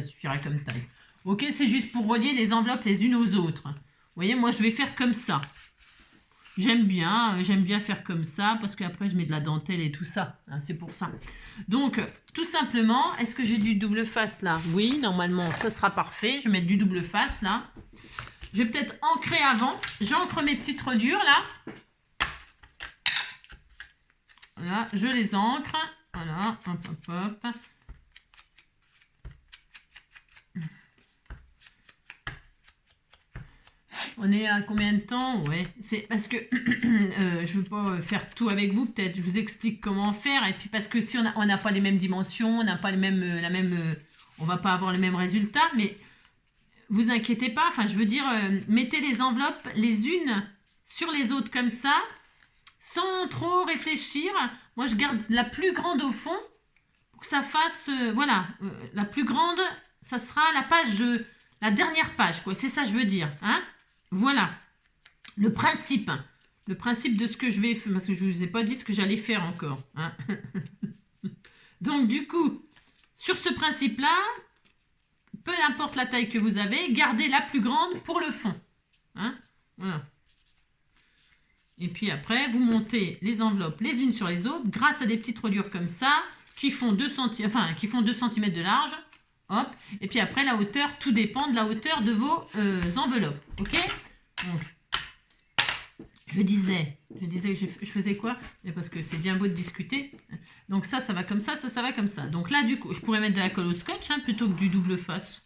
Ok, c'est juste pour relier les enveloppes les unes aux autres. Vous voyez, moi, je vais faire comme ça. J'aime bien faire comme ça parce qu'après je mets de la dentelle et tout ça, hein, c'est pour ça. Donc tout simplement, est-ce que j'ai du double face là? Oui, normalement ça sera parfait. Je vais mettre du double face là. Je vais peut-être ancrer avant. J'ancre mes petites reliures là. Voilà, je les ancre. Voilà, hop. On est à combien de temps? Ouais, c'est parce que je veux pas faire tout avec vous. Peut-être je vous explique comment faire. Et puis parce que si on n'a pas les mêmes dimensions, on n'a pas les mêmes, on va pas avoir les mêmes résultats. Mais vous inquiétez pas. Enfin, je veux dire, mettez les enveloppes les unes sur les autres comme ça, sans trop réfléchir. Moi, je garde la plus grande au fond pour que ça fasse, voilà, la plus grande, ça sera la page, la dernière page, quoi. C'est ça, je veux dire, hein. Voilà, le principe de ce que je vais faire, parce que je ne vous ai pas dit ce que j'allais faire encore. Hein. Donc, du coup, sur ce principe-là, peu importe la taille que vous avez, gardez la plus grande pour le fond. Hein. Voilà. Et puis après, vous montez les enveloppes les unes sur les autres grâce à des petites reliures comme ça, qui font 2 cm, qui font 2 cm de large. Hop. Et puis après, la hauteur, tout dépend de la hauteur de vos enveloppes. Ok? Donc, je disais que je faisais quoi? Parce que c'est bien beau de discuter. Donc ça va comme ça va comme ça. Donc là, du coup, je pourrais mettre de la colle au scotch hein, plutôt que du double face.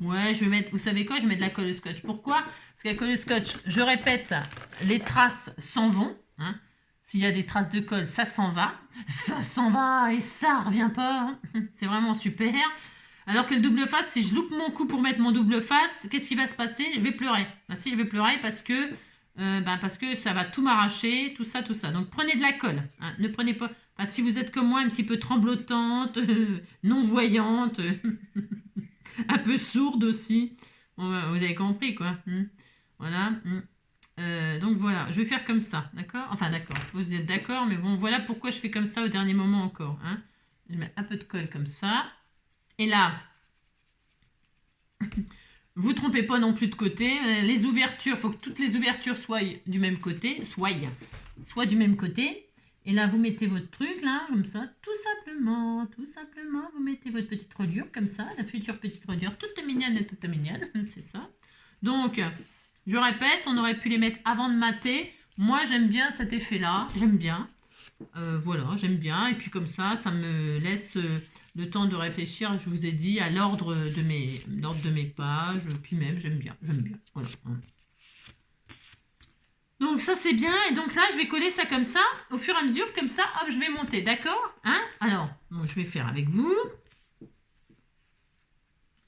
Ouais, je vais mettre, vous savez quoi? Je vais mettre de la colle au scotch. Pourquoi? Parce que la colle au scotch, je répète, les traces s'en vont. Hein. S'il y a des traces de colle, ça s'en va. Ça s'en va et ça revient pas. Hein. C'est vraiment super. Alors que le double face, si je loupe mon coup pour mettre mon double face, qu'est-ce qui va se passer? Je vais pleurer. Ben, si je vais pleurer parce que ça va tout m'arracher, tout ça. Donc prenez de la colle. Hein. Ne prenez pas. Enfin, si vous êtes comme moi, un petit peu tremblotante, non-voyante, un peu sourde aussi. Bon, vous avez compris quoi. Voilà. Donc voilà, je vais faire comme ça, d'accord? Enfin d'accord, vous êtes d'accord, mais bon, voilà pourquoi je fais comme ça au dernier moment encore. Hein. Je mets un peu de colle comme ça. Et là, vous ne trompez pas non plus de côté. Les ouvertures, il faut que toutes les ouvertures soient du même côté. Soit du même côté. Et là, vous mettez votre truc, là, comme ça, tout simplement, vous mettez votre petite reliure, comme ça, la future petite reliure, toute mignonne, c'est ça. Donc, je répète, on aurait pu les mettre avant de mater. Moi, j'aime bien cet effet-là, j'aime bien. Voilà, j'aime bien. Et puis comme ça me laisse le temps de réfléchir, je vous ai dit, à l'ordre de mes pages. Puis même, j'aime bien. Voilà. Donc ça, c'est bien. Et donc là, je vais coller ça comme ça, au fur et à mesure, comme ça, hop, je vais monter. D'accord? Hein? Alors, bon, je vais faire avec vous.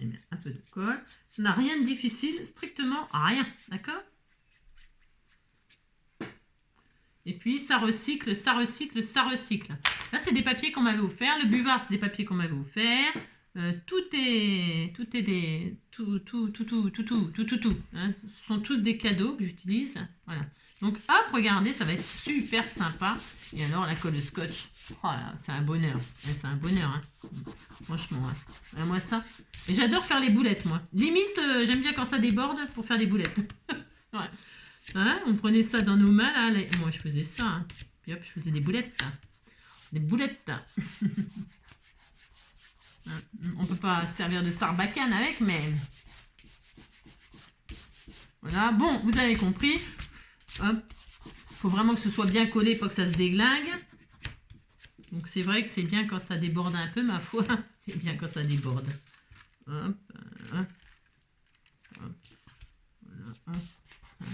Et bien, un peu de colle. Ça n'a rien de difficile, strictement rien. D'accord? Et puis, ça recycle. Là, c'est des papiers qu'on m'avait offert. Le buvard, c'est des papiers qu'on m'avait offert. Tout. Hein. Ce sont tous des cadeaux que j'utilise. Voilà. Donc, hop, regardez, ça va être super sympa. Et alors, la colle de scotch. Oh là, c'est un bonheur. C'est un bonheur. Hein. Franchement. Hein. Moi, ça. Et j'adore faire les boulettes, moi. Limite, j'aime bien quand ça déborde pour faire des boulettes. Ouais. Hein, on prenait ça dans nos mains, là. Moi, je faisais ça. Hein. Puis hop, je faisais des boulettes. Là. Des boulettes. On peut pas servir de sarbacane avec, mais... Voilà. Bon, vous avez compris. Hop. Faut vraiment que ce soit bien collé, pas que ça se déglingue. Donc, c'est vrai que c'est bien quand ça déborde un peu, ma foi. C'est bien quand ça déborde. Hop. Hop. Hop. Voilà. Hop. Hop.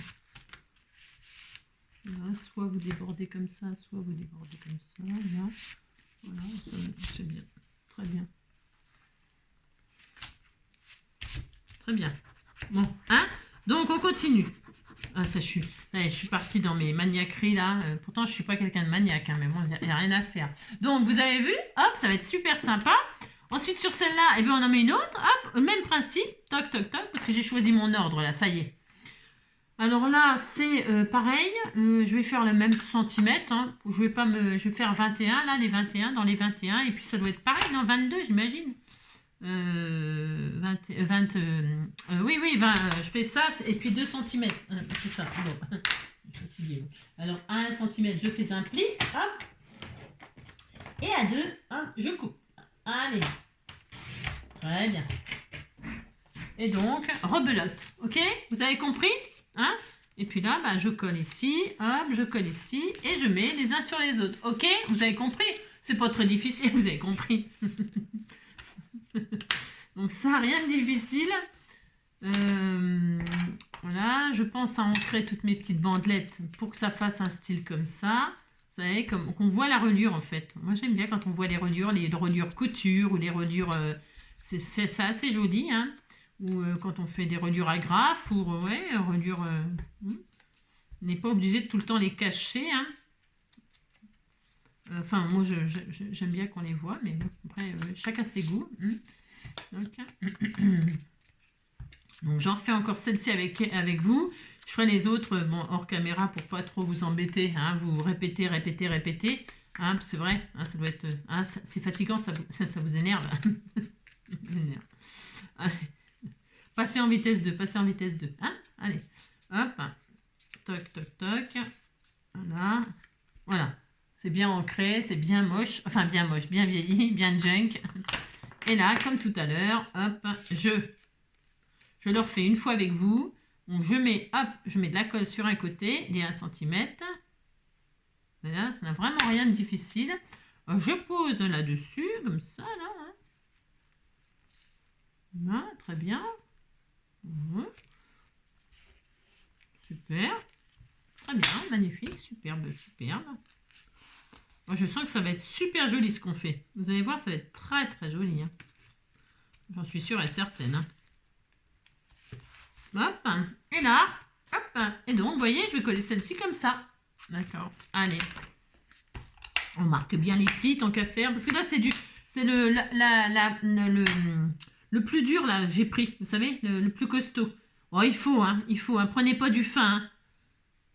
Là, soit vous débordez comme ça, soit vous débordez comme ça. Là. Voilà, c'est bien. Très bien. Très bien. Bon, hein? Donc, on continue. Ah, ça, je suis partie dans mes maniaqueries, là. Pourtant, je ne suis pas quelqu'un de maniaque, hein, mais bon, il n'y a rien à faire. Donc, vous avez vu? Hop, ça va être super sympa. Ensuite, sur celle-là, eh bien, on en met une autre. Hop, même principe. Toc, toc, toc, parce que j'ai choisi mon ordre, là. Ça y est. Alors là, c'est pareil, je vais faire le même centimètre, hein. Je vais faire 21, là, les 21, dans les 21, et puis ça doit être pareil, non, 22, j'imagine. 20, oui, 20, je fais ça, et puis 2 cm, c'est ça, bon. Alors, à 1 cm, je fais un pli, hop, et à 2, hop, je coupe. Allez, très bien. Et donc, rebelote, ok? Vous avez compris? Hein? Et puis là, je colle ici, hop, je colle ici, et je mets les uns sur les autres. Ok? Vous avez compris? C'est pas très difficile, vous avez compris. Donc ça, rien de difficile. Voilà, je pense à ancrer toutes mes petites bandelettes pour que ça fasse un style comme ça. Vous savez, comme qu'on voit la reliure en fait. Moi, j'aime bien quand on voit les reliures couture ou les reliures... c'est assez joli, hein? Ou quand on fait des reliures agrafes, ou reliures... on n'est pas obligé de tout le temps les cacher. Hein. Enfin, moi, j'aime bien qu'on les voit, mais bon, après, chacun ses goûts. Donc, j'en refais encore celle-ci avec vous. Je ferai les autres, bon, hors caméra, pour pas trop vous embêter. Hein. Vous répétez. Hein, c'est vrai, hein, ça doit être... Hein, c'est fatigant, ça vous énerve. Allez. Passez en vitesse 2, Hein? Allez, hop, toc, toc, toc. Voilà. Voilà. C'est bien ancré, c'est bien moche. Enfin, bien moche, bien vieilli, bien junk. Et là, comme tout à l'heure, hop, je le refais une fois avec vous. Donc je mets, hop, je mets de la colle sur un côté, les 1 cm. Voilà, ça n'a vraiment rien de difficile. Je pose là-dessus, comme ça, là. Hein. Voilà, très bien. Super. Très bien, magnifique, superbe, superbe. Moi, je sens que ça va être super joli ce qu'on fait. Vous allez voir, ça va être très très joli. Hein. J'en suis sûre et certaine. Hein. Hop, et là, hop, et donc, vous voyez, je vais coller celle-ci comme ça. D'accord, allez. On marque bien les plis, tant qu'à faire. Parce que là, c'est le plus dur, là, j'ai pris. Vous savez, le plus costaud. Oh, il faut, hein. Prenez pas du fin, hein.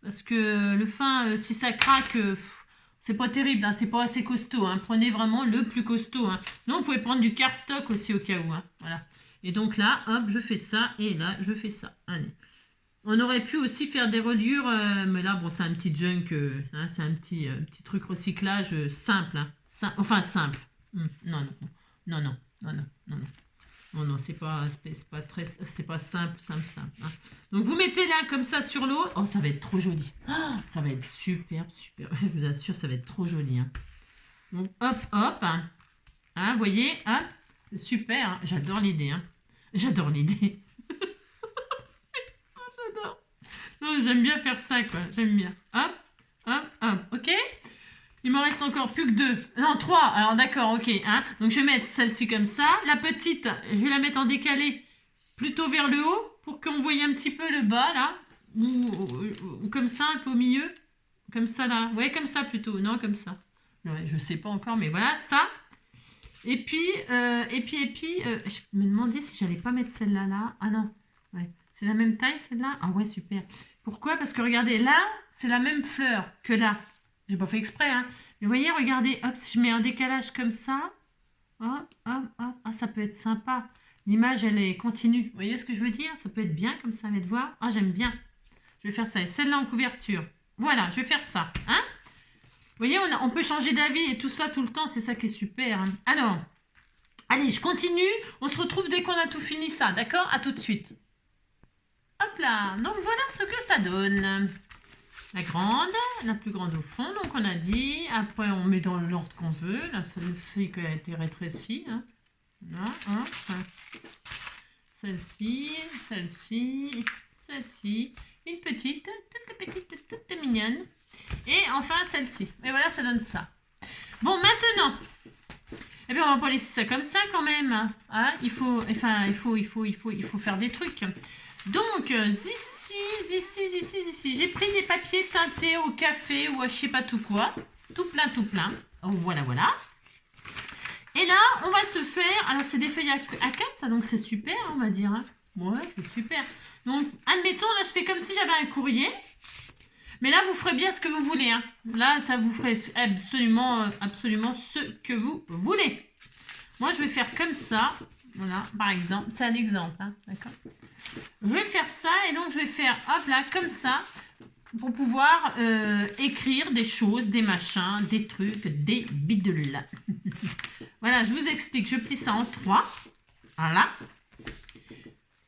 Parce que le fin, si ça craque, c'est pas terrible, hein. C'est pas assez costaud, hein. Prenez vraiment le plus costaud, hein. Non, vous pouvez prendre du cardstock aussi au cas où, hein. Voilà. Et donc là, hop, je fais ça. Et là, je fais ça. Allez. On aurait pu aussi faire des reliures, mais là, bon, c'est un petit junk, hein, c'est un petit truc recyclage simple. Hein. Enfin, simple. Non, non, non, non, non, non, non, non. Non, non, c'est pas simple, simple. Hein. Donc, vous mettez là, comme ça, sur l'eau. Oh, ça va être trop joli. Oh, ça va être superbe, super. Je vous assure, ça va être trop joli. Hein. Donc, hop, hop. Hein, vous voyez, hein, c'est super. Hein. J'adore l'idée. Hein. J'adore l'idée. J'adore. Non, j'aime bien faire ça, quoi. J'aime bien. Hop, hop, hop. Ok. Il m'en reste encore plus que 2. Non, 3. Alors, d'accord, ok. Hein. Donc, je vais mettre celle-ci comme ça. La petite, je vais la mettre en décalé plutôt vers le haut pour qu'on voie un petit peu le bas, là. Ou comme ça, un peu au milieu. Comme ça, là. Ouais, comme ça, plutôt. Non, comme ça. Ouais, je sais pas encore, mais voilà, ça. Et puis, je me demandais si j'allais pas mettre celle-là, là. Ah non. Ouais. C'est la même taille, celle-là? Ah ouais, super. Pourquoi? Parce que regardez, là, c'est la même fleur que là. J'ai pas fait exprès, hein. Mais vous voyez, regardez, hop, si je mets un décalage comme ça, hop, hop, hop, ah, ça peut être sympa. L'image, elle est continue. Vous voyez ce que je veux dire? Ça peut être bien comme ça, allez voir. Ah, j'aime bien. Je vais faire ça. Et celle-là en couverture. Voilà, je vais faire ça. Hein? Vous voyez, on peut changer d'avis et tout ça tout le temps. C'est ça qui est super. Hein. Alors, allez, je continue. On se retrouve dès qu'on a tout fini ça. D'accord? À tout de suite. Hop là. Donc, voilà ce que ça donne. La grande, la plus grande au fond, donc on a dit. Après, on met dans l'ordre qu'on veut. Là, celle-ci qui a été rétrécie. Hein. Là, hein. Celle-ci, celle-ci, celle-ci. Une petite, toute mignonne. Et enfin, celle-ci. Et voilà, ça donne ça. Bon, maintenant, eh bien, on va pas laisser ça comme ça quand même. Hein. Il faut faire des trucs. Donc, ici, j'ai pris des papiers teintés au café ou à je sais pas tout quoi. Tout plein. Oh, voilà. Et là, on va se faire... Alors, c'est des feuilles à 4, ça, donc c'est super, on va dire. Hein. Ouais, c'est super. Donc, admettons, là, je fais comme si j'avais un courrier. Mais là, vous ferez bien ce que vous voulez. Hein. Là, ça vous ferait absolument ce que vous voulez. Moi, je vais faire comme ça. Voilà, par exemple. C'est un exemple, hein, d'accord? Je vais faire ça et donc je vais faire, hop là, comme ça, pour pouvoir écrire des choses, des machins, des trucs, des bidules. Voilà, je vous explique. Je plie ça en 3. Voilà.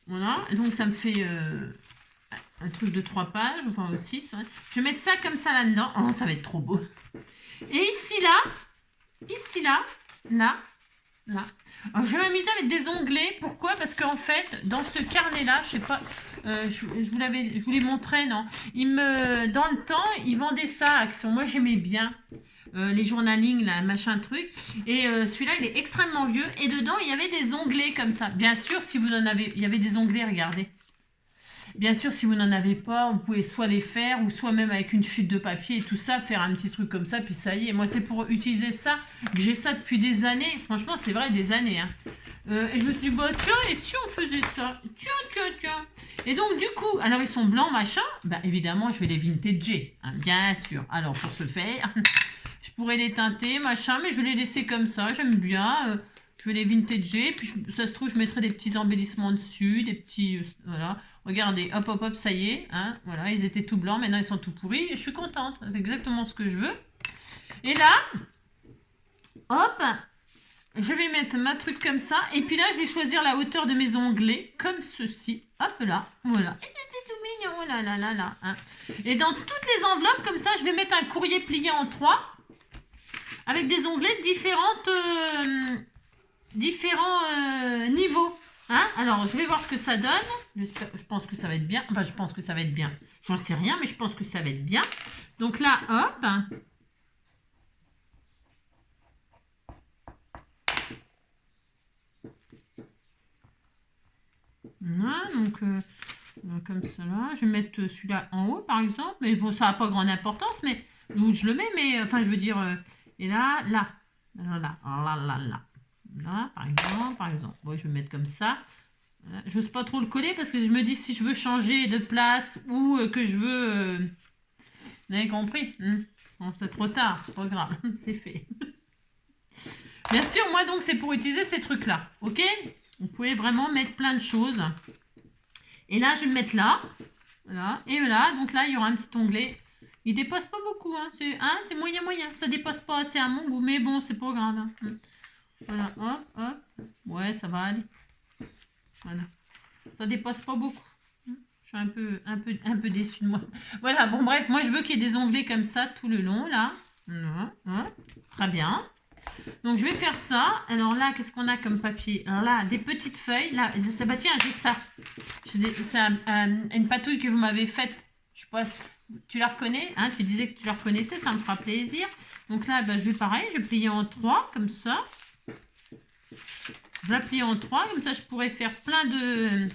Voilà, donc ça me fait un truc de 3 pages, enfin 6. Ouais. Je vais mettre ça comme ça là-dedans. Oh, ça va être trop beau. Et ici, là. Alors, je vais m'amuser avec des onglets. Pourquoi? Parce qu'en fait, dans ce carnet-là, je sais pas, je vous l'ai montré, non? Dans le temps, ils vendaient ça à Action. Moi, j'aimais bien les journaling, là, machin truc. Et celui-là, il est extrêmement vieux. Et dedans, il y avait des onglets comme ça. Bien sûr, si vous en avez, il y avait des onglets, regardez. Bien sûr, si vous n'en avez pas, vous pouvez soit les faire ou soit même avec une chute de papier et tout ça, faire un petit truc comme ça, puis ça y est. Moi, c'est pour utiliser ça, que j'ai ça depuis des années. Franchement, c'est vrai, des années. Hein. Et je me suis dit, bah tiens, et si on faisait ça? Tiens. Et donc, du coup, alors ils sont blancs, machin. Bah évidemment, je vais les vintager, hein, bien sûr. Alors, pour ce faire, je pourrais les teinter, machin, mais je vais les laisser comme ça, j'aime bien. Je vais les vintager, puis ça se trouve, je mettrai des petits embellissements dessus, des petits... voilà. Regardez, hop, ça y est. Hein, voilà, ils étaient tout blancs, maintenant ils sont tout pourris. Et je suis contente, c'est exactement ce que je veux. Et là, hop, Je vais mettre ma truc comme ça. Et puis là, je vais choisir la hauteur de mes onglets, comme ceci. Hop là, voilà. Et c'était tout mignon, oh là là là là. Hein. Et dans toutes les enveloppes, comme ça, je vais mettre un courrier plié en 3. Avec des onglets de différents niveaux. Hein. Alors, je vais voir ce que ça donne. Je pense que ça va être bien. Enfin, je pense que ça va être bien. J'en sais rien, mais je pense que ça va être bien. Donc là, hop. Voilà, donc comme cela. Je vais mettre celui-là en haut, par exemple. Mais bon, ça n'a pas grande importance, mais où je le mets, mais enfin, je veux dire, et là, là, là, là, par exemple. Bon, je vais mettre comme ça. Voilà. J'ose pas trop le coller parce que je me dis si je veux changer de place ou que je veux... Vous avez compris Bon, c'est trop tard, c'est pas grave, c'est fait. Bien sûr, moi, donc, c'est pour utiliser ces trucs-là, ok? Vous pouvez vraiment mettre plein de choses. Et là, je vais le mettre là. Voilà. Et voilà, donc là, il y aura un petit onglet. Il dépasse pas beaucoup, hein. C'est moyen. Ça dépasse pas assez à mon goût, mais bon, c'est pas grave. Hein. Voilà, hop, hop. Ouais, ça va aller. Voilà. Ça dépasse pas beaucoup. Je suis un peu déçue de moi. Voilà, bon, bref, moi, je veux qu'il y ait des onglets comme ça tout le long, là. Très bien. Donc, je vais faire ça. Alors là, qu'est-ce qu'on a comme papier? Alors là, des petites feuilles. Là, ça, bah tiens, j'ai ça. C'est une patouille que vous m'avez faite. Je sais pas, tu la reconnais, hein? Tu disais que tu la reconnaissais, ça me fera plaisir. Donc là, bah, je vais pareil, je vais plier en 3, comme ça. Je la plie en 3, comme ça, je pourrais faire plein de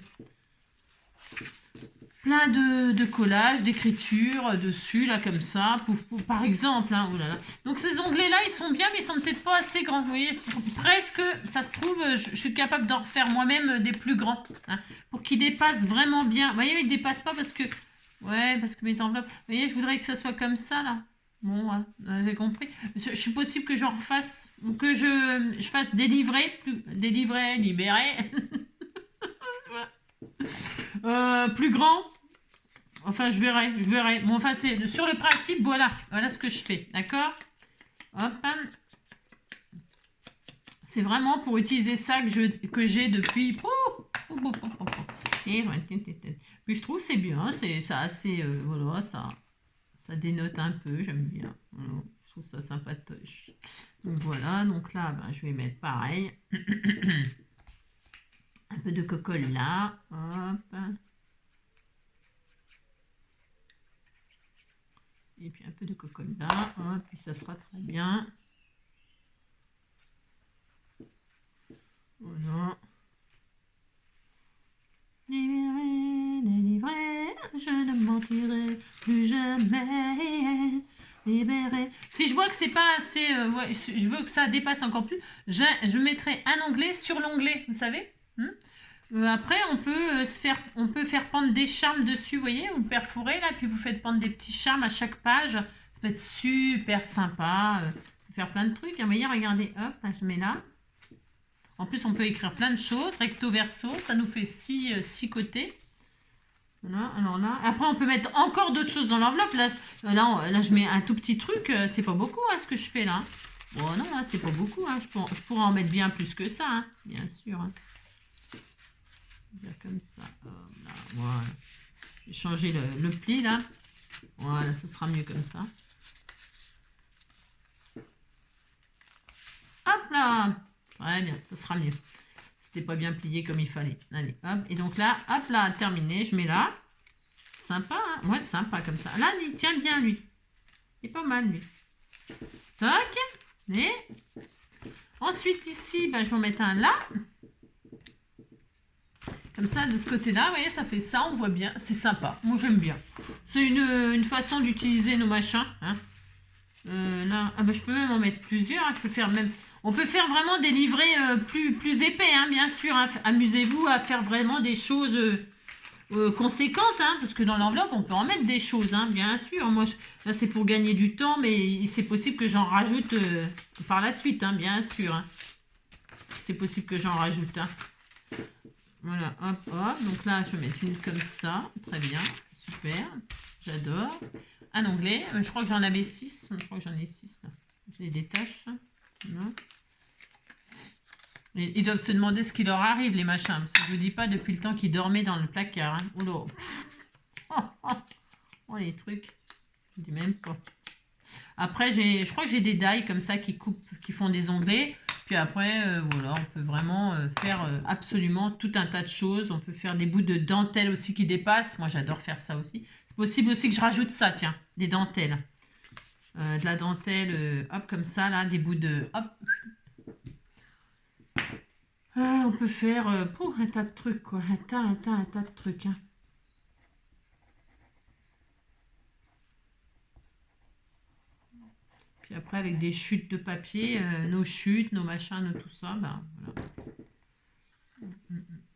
collages, d'écriture dessus, là, comme ça, par exemple. Hein, oh là là. Donc, ces onglets-là, ils sont bien, mais ils sont peut-être pas assez grands. Vous voyez, presque, ça se trouve, je suis capable d'en refaire moi-même des plus grands. Hein, pour qu'ils dépassent vraiment bien. Vous voyez, ils ne dépassent pas parce que... Ouais, parce que mes enveloppes... Vous voyez, je voudrais que ça soit comme ça, là. Bon, ouais, vous avez compris. Je suis possible que j'en refasse, ou que je fasse délivrer, libérer. Plus grand. Enfin, je verrai. Bon, enfin, c'est sur le principe, voilà ce que je fais, d'accord? Hop. C'est vraiment pour utiliser ça que j'ai depuis... Et puis je trouve c'est bien, c'est assez... voilà, ça dénote un peu, j'aime bien. Voilà, je trouve ça sympatoche. Donc voilà, donc là, ben, je vais mettre pareil. Un peu de cocolle là. Hop. Et puis un peu de cocolle là. Hop, puis ça sera très bien. Voilà. Délivré, je ne mentirai plus jamais. Libéré. Si je vois que c'est pas assez, ouais, je veux que ça dépasse encore plus, je mettrai un onglet sur l'onglet, vous savez. Après, on peut faire pendre des charmes dessus, vous voyez, vous le perforez là, puis vous faites pendre des petits charmes à chaque page. Ça peut être super sympa. Faire plein de trucs. Vous voyez, regardez, hop, là, je mets là. En plus, on peut écrire plein de choses, recto verso, ça nous fait 6 côtés. Voilà, alors là, après on peut mettre encore d'autres choses dans l'enveloppe. Là, je mets un tout petit truc, c'est pas beaucoup hein, ce que je fais là. Bon non, hein, c'est pas beaucoup, hein. Je pourrais en mettre bien plus que ça, hein, bien sûr. Hein. Comme ça, là, voilà. Je vais changer le pli là. Voilà, ça sera mieux comme ça. Hop là. Très bien, ça sera mieux. C'était pas bien plié comme il fallait. Allez, hop. Et donc là, hop là, terminé. Je mets là. Sympa, hein. Ouais, sympa comme ça. Là, il tient bien, lui. Il est pas mal, lui. Tac. Et ensuite, ici, ben, je vais en mettre un là. Comme ça, de ce côté-là, vous voyez, ça fait ça, on voit bien. C'est sympa. Moi, j'aime bien. C'est une façon d'utiliser nos machins. Hein. Là, ah ben, je peux même en mettre plusieurs. Hein. On peut faire vraiment des livrets plus épais, hein, bien sûr. Hein. Amusez-vous à faire vraiment des choses conséquentes. Hein, parce que dans l'enveloppe, on peut en mettre des choses, hein, bien sûr. Moi, là, c'est pour gagner du temps, mais c'est possible que j'en rajoute par la suite, hein, bien sûr. Hein. C'est possible que j'en rajoute. Hein. Voilà, hop, hop. Donc là, je vais mettre une comme ça. Très bien, super. J'adore. Un onglet. Je crois que j'en avais 6. Je crois que j'en ai 6 là. Je les détache. Non. Et ils doivent se demander ce qui leur arrive, les machins. Parce que je vous dis pas depuis le temps qu'ils dormaient dans le placard. Hein. Oh là. Oh, les trucs. Je dis même pas. Après, je crois que j'ai des die comme ça qui coupent, qui font des onglets. Puis après, voilà, on peut vraiment faire absolument tout un tas de choses. On peut faire des bouts de dentelle aussi qui dépassent. Moi, j'adore faire ça aussi. C'est possible aussi que je rajoute ça, tiens, des dentelles. De la dentelle, hop, comme ça, là, des bouts de... Hop. On peut faire un tas de trucs, quoi. Un tas de trucs, hein. Puis après, avec des chutes de papier, nos chutes, nos machins, nos tout ça, ben voilà.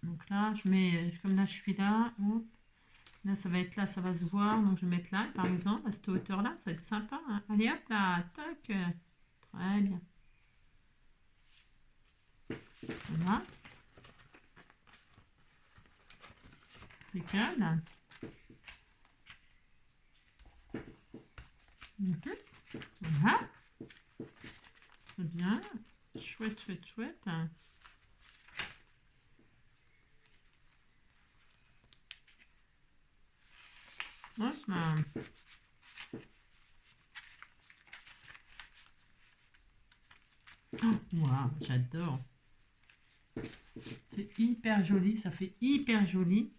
Donc là, je mets, comme là, je suis là. Hop. Là, ça va être là, ça va se voir. Donc, je vais mettre là, par exemple, à cette hauteur-là. Ça va être sympa. Hein. Allez, hop, là, tac. Très bien. Voilà. Impeccable. Voilà. Très bien. Chouette, chouette, chouette. Hop là. Wow, j'adore. C'est hyper joli, ça fait hyper joli.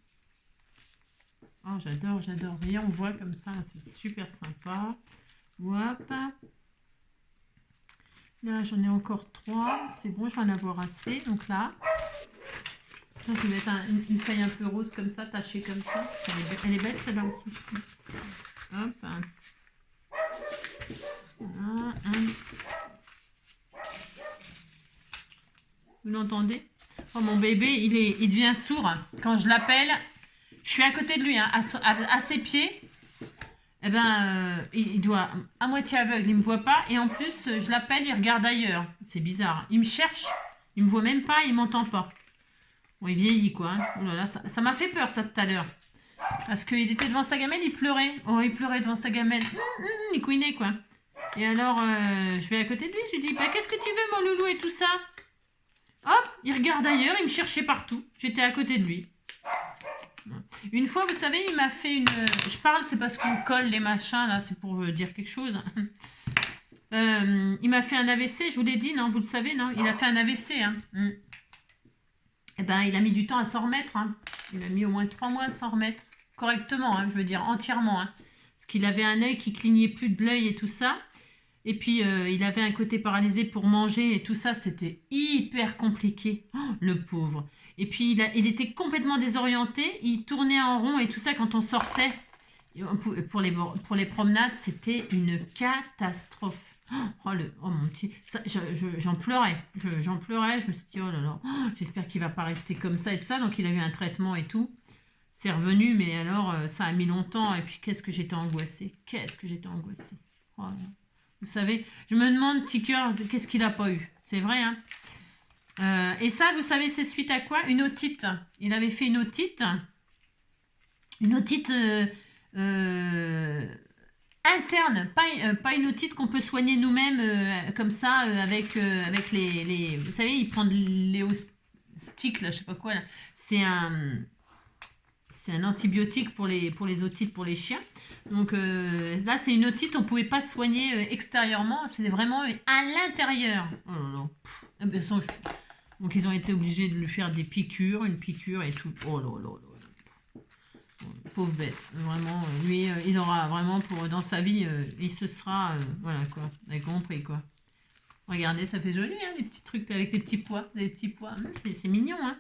Oh, j'adore, j'adore. Vous voyez, on voit comme ça, c'est super sympa. Hop. Là, j'en ai encore 3. C'est bon, je vais en avoir assez. Donc là, je vais mettre une feuille un peu rose comme ça, tachée comme ça. Elle est belle celle-là aussi. Hop. Voilà. Vous l'entendez? Oh, mon bébé, il devient sourd. Quand je l'appelle, je suis à côté de lui, hein, à ses pieds. Eh ben, il doit à moitié aveugle, il me voit pas. Et en plus, je l'appelle, il regarde ailleurs. C'est bizarre. Il me cherche, il me voit même pas, il m'entend pas. Bon, il vieillit, quoi. Hein. Oh là là, ça m'a fait peur, ça, tout à l'heure. Parce qu'il était devant sa gamelle, il pleurait. Oh, il pleurait devant sa gamelle. Il couinait, quoi. Et alors, je vais à côté de lui, je lui dis, bah, qu'est-ce que tu veux, mon loulou, et tout ça? Hop, il regarde ailleurs, il me cherchait partout. J'étais à côté de lui. Une fois, vous savez, il m'a fait une... Je parle, c'est parce qu'on colle les machins, là, c'est pour dire quelque chose. Il m'a fait un AVC, je vous l'ai dit, non? Vous le savez, non? Il a fait un AVC, hein. Eh ben, il a mis du temps à s'en remettre, hein. Il a mis au moins 3 mois à s'en remettre. Correctement, hein, je veux dire, entièrement, hein. Parce qu'il avait un œil qui clignait plus de l'œil et tout ça. Et puis, il avait un côté paralysé pour manger et tout ça, c'était hyper compliqué. Oh, le pauvre. Et puis, il était complètement désorienté. Il tournait en rond et tout ça quand on sortait. Pour les promenades, c'était une catastrophe. Oh, mon petit... J'en pleurais. J'en pleurais. Je me suis dit, oh là là, j'espère qu'il ne va pas rester comme ça et tout ça. Donc, il a eu un traitement et tout. C'est revenu, mais alors, ça a mis longtemps. Et puis, qu'est-ce que j'étais angoissée. Qu'est-ce que j'étais angoissée. Oh là là. Vous savez, je me demande, petit cœur, qu'est-ce qu'il n'a pas eu. C'est vrai, hein. Et ça, vous savez, c'est suite à quoi? Une otite. Il avait fait une otite. Une otite interne. Pas une otite qu'on peut soigner nous-mêmes comme ça, avec les... Vous savez, il prend de l'éostique, là, je sais pas quoi. C'est un antibiotique pour les otites, pour les chiens. Donc là, c'est une otite, on ne pouvait pas soigner extérieurement, c'est vraiment à l'intérieur. Oh là là. Donc ils ont été obligés de lui faire des piqûres, une piqûre et tout. Oh là là là. Pauvre bête. Vraiment, lui, il aura vraiment dans sa vie, il se sera, voilà quoi, vous avez compris quoi. Regardez, ça fait joli, hein, les petits trucs avec les petits pois. C'est mignon, hein.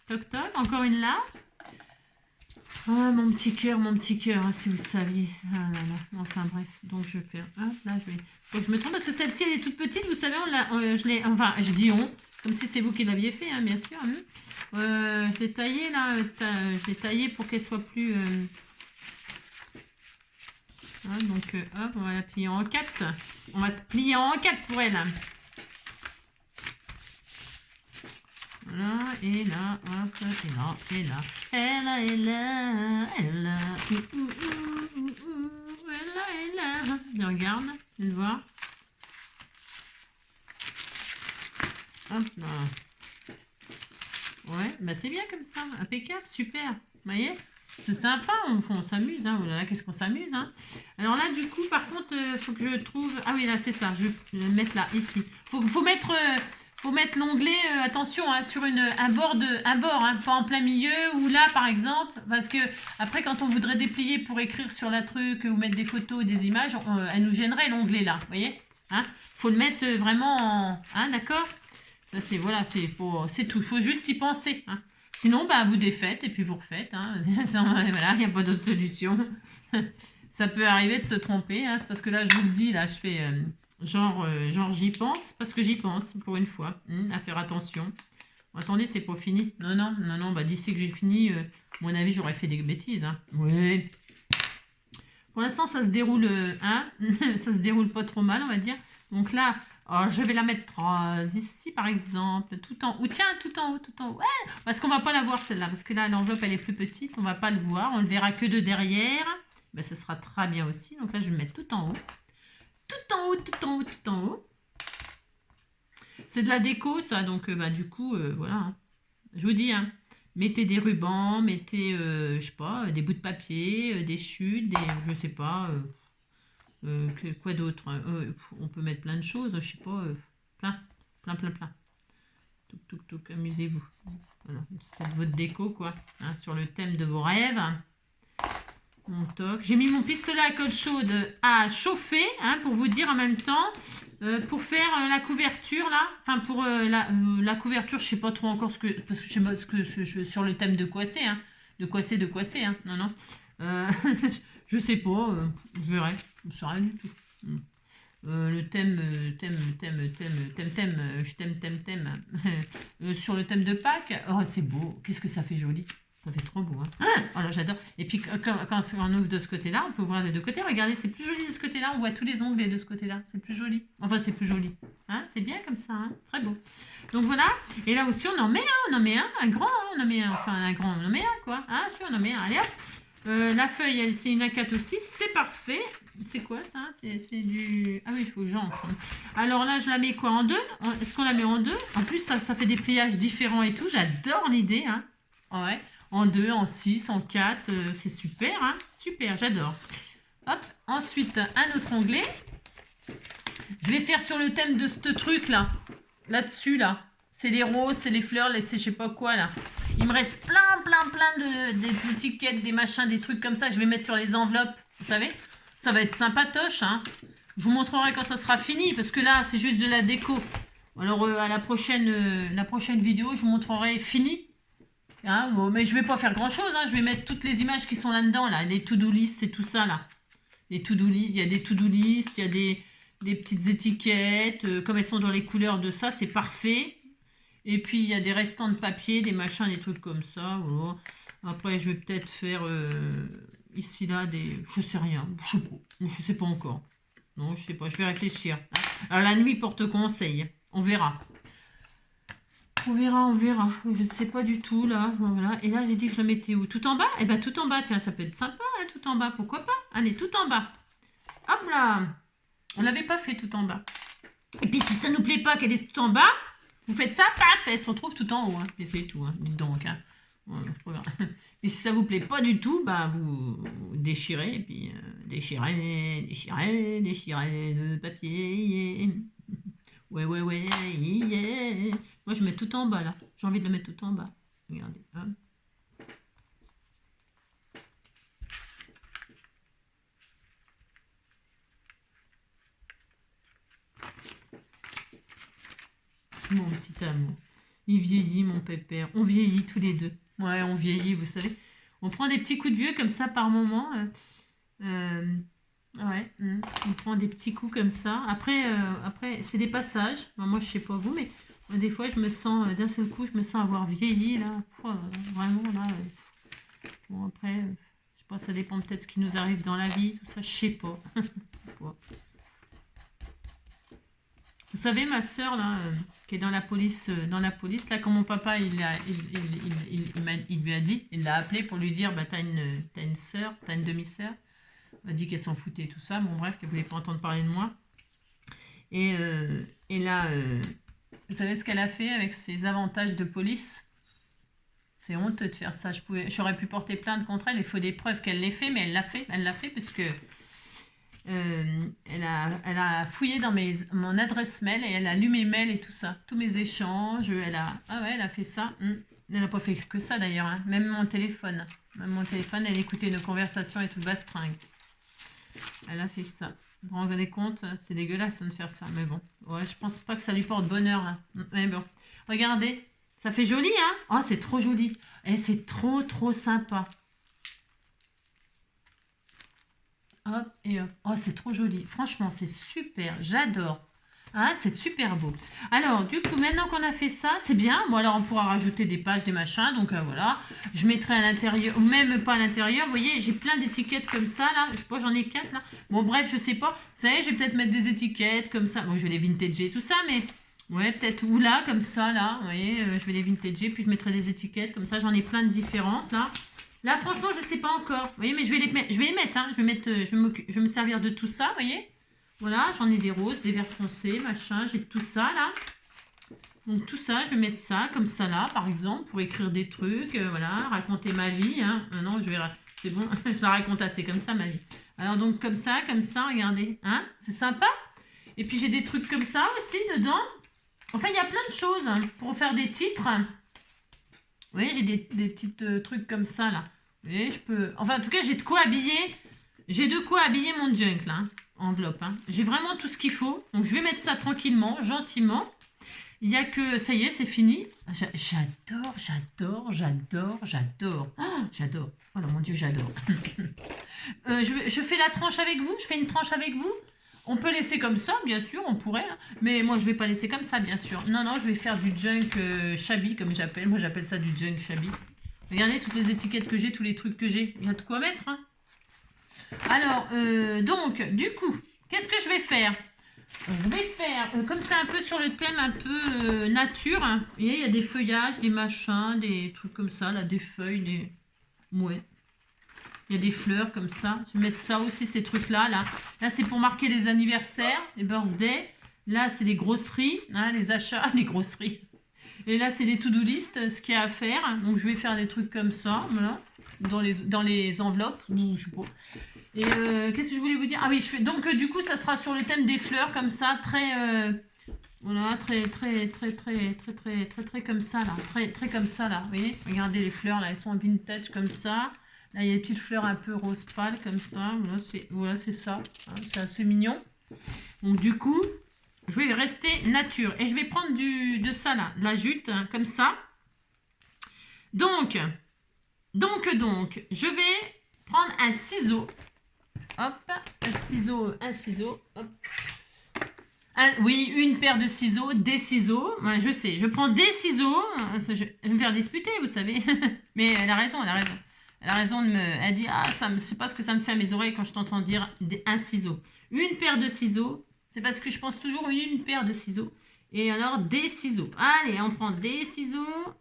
Toc toc, encore une là. Ah, mon petit cœur, hein, si vous saviez. Ah là là. Enfin bref, donc je vais faire. Hop, là je vais. Faut que je me trompe parce que celle-ci elle est toute petite, vous savez, je dis on, comme si c'est vous qui l'aviez fait, hein, bien sûr. Hein. Je l'ai taillée là, je l'ai taillée pour qu'elle soit plus. Hein, donc hop, on va la plier en 4. On va se plier en 4 pour elle. Là, et là, hop, et là, et là. Elle là, et là, elle là. Elle là, et là. Je regarde, je vais voir. Hop là. Ouais, bah c'est bien comme ça. Impeccable, super. Vous voyez? C'est sympa, on s'amuse. Hein. Oh là là, qu'est-ce qu'on s'amuse. Hein. Alors là, du coup, par contre, faut que je trouve... Ah oui, là, c'est ça. Je vais le mettre là, ici. Faut mettre l'onglet, attention, hein, sur un bord, hein, pas en plein milieu, ou là, par exemple. Parce que après, quand on voudrait déplier pour écrire sur la truc, ou mettre des photos, des images, elle nous gênerait l'onglet là. Vous voyez? Hein? Faut le mettre vraiment en... Hein, d'accord? Ça, c'est voilà, c'est tout. Faut juste y penser. Hein. Sinon, bah, vous défaites et puis vous refaites. Hein. Voilà, il n'y a pas d'autre solution. Ça peut arriver de se tromper. Hein. C'est parce que là, je vous le dis, là, je fais genre j'y pense parce que j'y pense pour une fois. À faire attention. Bon, attendez, c'est pas fini. Non, non, non, non. Bah, d'ici que j'ai fini, à mon avis, j'aurais fait des bêtises. Hein. Oui. Pour l'instant, ça se déroule, hein ça se déroule pas trop mal, on va dire. Donc là, oh, je vais la mettre ici, par exemple, tout en haut. Tiens, tout en haut, tout en haut. Ouais, parce qu'on va pas la voir, celle-là. Parce que là, l'enveloppe, elle est plus petite. On va pas le voir. On le verra que de derrière. Ben, ce sera très bien aussi. Donc là, je vais le mettre tout en haut. Tout en haut, tout en haut, tout en haut. C'est de la déco, ça. Donc, bah, du coup, voilà. Hein. Je vous dis, hein. Mettez des rubans, mettez, je sais pas, des bouts de papier, des chutes, je sais pas, quoi d'autre. On peut mettre plein de choses, je sais pas, plein, plein, plein, plein. Touc, touc, touc, amusez-vous. Voilà, faites votre déco, quoi, hein, sur le thème de vos rêves. Mon toc. J'ai mis mon pistolet à colle chaude à chauffer, hein, pour vous dire en même temps, pour faire la couverture là, enfin pour la couverture, je sais pas trop encore parce que je sais pas sur le thème de quoi c'est, hein, de quoi c'est, hein, non non, je sais pas, je verrai, je sais rien du tout. Le sur le thème de Pâques, oh c'est beau, qu'est-ce que ça fait joli. Ça fait trop beau. Hein. Oh là, j'adore. Et puis, quand on ouvre de ce côté-là, on peut ouvrir des deux côtés. Regardez, c'est plus joli de ce côté-là. On voit tous les onglets de ce côté-là. C'est plus joli. Enfin, c'est plus joli. Hein, c'est bien comme ça. Hein. Très beau. Donc voilà. Et là aussi, on en met un grand. Hein. On en met un, enfin, un grand. On en met un, quoi. Hein, si, on en met un. Allez, hop. La feuille, elle, c'est une A4 aussi. C'est parfait. C'est quoi, ça? C'est du... Ah oui, il faut que j'en... Alors là, je la mets quoi? En deux? Est-ce qu'on la met en deux? En plus, ça fait des pliages différents et tout. J'adore l'idée. Hein. Ouais. En 2, en 6, en 4, c'est super, hein, super, j'adore. Hop, ensuite, un autre onglet. Je vais faire sur le thème de ce truc-là, là-dessus, là. C'est les roses, c'est les fleurs, c'est je sais pas quoi, là. Il me reste plein des étiquettes, des machins, des trucs comme ça. Je vais mettre sur les enveloppes, vous savez. Ça va être sympatoche, hein. Je vous montrerai quand ça sera fini, parce que là, c'est juste de la déco. Alors, à la prochaine vidéo, je vous montrerai fini. Hein, bon, mais je vais pas faire grand chose, hein. Je vais mettre toutes les images qui sont là-dedans, là, les to-do list, c'est tout ça là. Les to-do list, il y a des to-do list, il y a des petites étiquettes, comme elles sont dans les couleurs de ça, c'est parfait. Et puis il y a des restants de papier, des machins, des trucs comme ça. Voilà. Après, je vais peut-être faire ici là je sais rien, je sais pas encore. Non, je sais pas, je vais réfléchir. Alors la nuit porte conseil, on verra. On verra, on verra. Je ne sais pas du tout, là. Voilà. Et là, j'ai dit que je le mettais où? Tout en bas? Eh bien, tout en bas. Tiens, ça peut être sympa, hein, tout en bas. Pourquoi pas? Allez, tout en bas. Hop là. On l'avait pas fait tout en bas. Et puis, si ça nous plaît pas qu'elle est tout en bas, vous faites ça, paf, elle se retrouve tout en haut. Hein. Et c'est tout, hein. Dites donc. Hein. Voilà. Et si ça vous plaît pas du tout, bah, vous déchirez. Et puis, déchirez le papier. Ouais, yeah. Moi, je mets tout en bas, là. J'ai envie de le mettre tout en bas. Regardez. Hop. Mon petit amour. Il vieillit, mon pépère. On vieillit tous les deux. Ouais, on vieillit, vous savez. On prend des petits coups de vieux comme ça par moment. Ouais, on prend des petits coups comme ça. Après c'est des passages. Moi, je sais pas vous, mais des fois, je me sens, d'un seul coup, je me sens avoir vieilli, là. Vraiment, là. Bon, après, je sais pas, ça dépend peut-être ce qui nous arrive dans la vie, tout ça, je sais pas. Vous savez, ma soeur, là, qui est dans la police, là, quand mon papa, il lui a dit, il l'a appelé pour lui dire, bah, t'as une sœur, t'as une demi-sœur. Elle a dit qu'elle s'en foutait, tout ça. Bon, bref, qu'elle voulait pas entendre parler de moi. Et là, vous savez ce qu'elle a fait avec ses avantages de police? C'est honteux de faire ça. J'aurais pu porter plainte contre elle. Il faut des preuves qu'elle l'ait fait, mais elle l'a fait. Elle l'a fait parce que elle a fouillé dans mon adresse mail et elle a lu mes mails et tout ça. Tous mes échanges. Ah ouais, elle a fait ça. Elle n'a pas fait que ça d'ailleurs. Hein. Même mon téléphone. Elle écoutait nos conversations et tout le bastringue. Elle a fait ça. Vous vous rendez compte? C'est dégueulasse de faire ça. Mais bon. Ouais, je pense pas que ça lui porte bonheur. Hein. Mais bon. Regardez. Ça fait joli, hein? Oh, c'est trop joli. Et c'est trop, trop sympa. Hop et hop. Oh, c'est trop joli. Franchement, c'est super. J'adore. Hein, c'est super beau. Alors, du coup, maintenant qu'on a fait ça, c'est bien. Bon, alors, on pourra rajouter des pages, des machins. Donc, voilà. Je mettrai à l'intérieur, ou même pas à l'intérieur. Vous voyez, j'ai plein d'étiquettes comme ça, là. Je sais pas, j'en ai 4, là. Bon, bref, je sais pas. Vous savez, je vais peut-être mettre des étiquettes comme ça. Bon, je vais les vintager, tout ça, mais... Ouais, peut-être ou là, comme ça, là. Vous voyez, je vais les vintager, puis je mettrai des étiquettes. Comme ça, j'en ai plein de différentes, là. Là, franchement, je ne sais pas encore. Vous voyez, mais je vais les mettre, hein. Je vais me servir de tout ça, vous voyez. Voilà, j'en ai des roses, des verts foncés, machin. J'ai tout ça, là. Donc, tout ça, je vais mettre ça, comme ça, là, par exemple, pour écrire des trucs. Voilà, raconter ma vie, hein. Non, c'est bon, je la raconte assez comme ça, ma vie. Alors, donc, comme ça, regardez. Hein, c'est sympa. Et puis, j'ai des trucs comme ça aussi, dedans. Enfin, il y a plein de choses pour faire des titres. Vous voyez, j'ai des petits trucs comme ça, là. Vous voyez, je peux... Enfin, en tout cas, j'ai de quoi habiller. J'ai de quoi habiller mon junk, là. Enveloppe. Hein. J'ai vraiment tout ce qu'il faut. Donc, je vais mettre ça tranquillement, gentiment. Il n'y a que... Ça y est, c'est fini. J'adore. Oh, j'adore. Oh là, mon Dieu, j'adore. Je fais la tranche avec vous. Je fais une tranche avec vous. On peut laisser comme ça, bien sûr, on pourrait. Hein. Mais moi, je ne vais pas laisser comme ça, bien sûr. Non, je vais faire du junk shabby, comme j'appelle. Moi, j'appelle ça du junk shabby. Regardez toutes les étiquettes que j'ai, tous les trucs que j'ai. Il y a de quoi mettre. Hein. Alors, donc, du coup, qu'est-ce que je vais faire? Je vais faire, comme c'est un peu sur le thème un peu nature. Hein. Vous voyez, il y a des feuillages, des machins, des trucs comme ça, là, des feuilles, des... Ouais. Il y a des fleurs comme ça. Je vais mettre ça aussi, ces trucs-là. Là, c'est pour marquer les anniversaires, les birthdays. Là, c'est les grosseries, hein, les achats, les grosseries. Et là, c'est les to-do list, ce qu'il y a à faire. Donc, je vais faire des trucs comme ça, voilà, dans les enveloppes. Je sais pas. Et qu'est-ce que je voulais vous dire? Ah oui, donc, du coup, ça sera sur le thème des fleurs, comme ça, très... voilà, très comme ça, là. Très comme ça, là. Vous voyez? Regardez les fleurs, là, elles sont vintage, comme ça. Là, il y a des petites fleurs un peu rose pâle, comme ça. Voilà, c'est ça. Hein, c'est assez mignon. Donc, du coup, je vais rester nature. Et je vais prendre de ça, là. De la jute, hein, comme ça. Donc, je vais prendre un ciseau. Hop, un ciseau. Hop. Oui, une paire de ciseaux, des ciseaux. Ouais, je sais, je prends des ciseaux. Je vais me faire disputer, vous savez. Mais elle a raison. Elle a raison elle dit, je sais pas ce que ça me fait à mes oreilles quand je t'entends dire un ciseau. Une paire de ciseaux, c'est parce que je pense toujours une paire de ciseaux. Et alors, des ciseaux. Allez, on prend des ciseaux.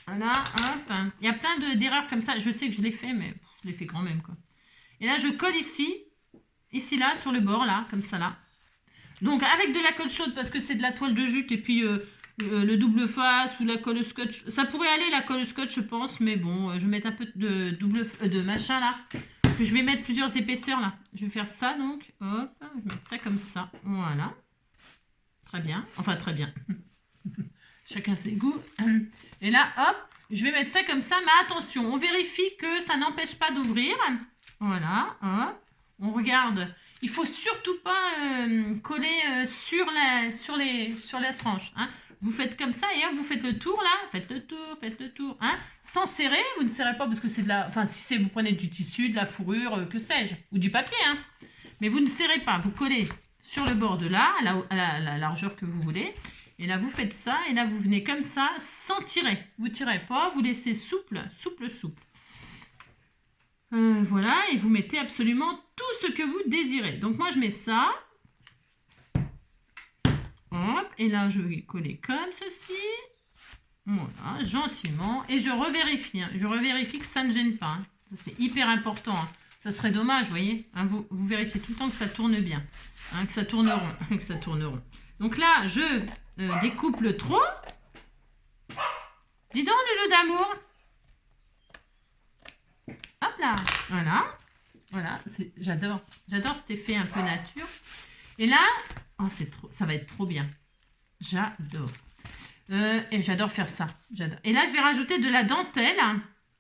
Voilà, hop. Il y a plein d'erreurs comme ça. Je sais que je l'ai fait, mais je l'ai fait quand même, quoi. Et là, je colle ici, là, sur le bord, là, comme ça, là. Donc, avec de la colle chaude, parce que c'est de la toile de jute, et puis... le double face ou la colle scotch, ça pourrait aller la colle scotch je pense, mais bon, je vais mettre un peu de machin là, que je vais mettre plusieurs épaisseurs là, je vais faire ça donc, hop, je vais mettre ça comme ça, voilà, très bien, chacun ses goûts, et là hop, je vais mettre ça comme ça, mais attention, on vérifie que ça n'empêche pas d'ouvrir, voilà, hop, on regarde. Il faut surtout pas coller sur la tranche. Hein. Vous faites comme ça et hop, vous faites le tour là. Faites le tour. Hein. Sans serrer, vous ne serrez pas parce que c'est de la... Enfin, si vous prenez du tissu, de la fourrure, que sais-je. Ou du papier. Hein. Mais vous ne serrez pas. Vous collez sur le bord de là, à la largeur que vous voulez. Et là, vous faites ça. Et là, vous venez comme ça, sans tirer. Vous ne tirez pas, vous laissez souple. Voilà, et vous mettez absolument tout ce que vous désirez. Donc moi je mets ça. Hop, et là je vais coller comme ceci. Voilà, gentiment. Et je revérifie. Hein. Je revérifie que ça ne gêne pas. Hein. C'est hyper important. Hein. Ça serait dommage, vous voyez. Hein, vous vérifiez tout le temps que ça tourne bien. Hein, que ça tourne rond. Donc là, je découpe le tronc. Dis donc, Loulou d'amour. Hop là. Voilà. Voilà. J'adore. J'adore cet effet un peu nature. Et là, oh, ça va être trop bien. J'adore. Et j'adore faire ça. J'adore. Et là, je vais rajouter de la dentelle.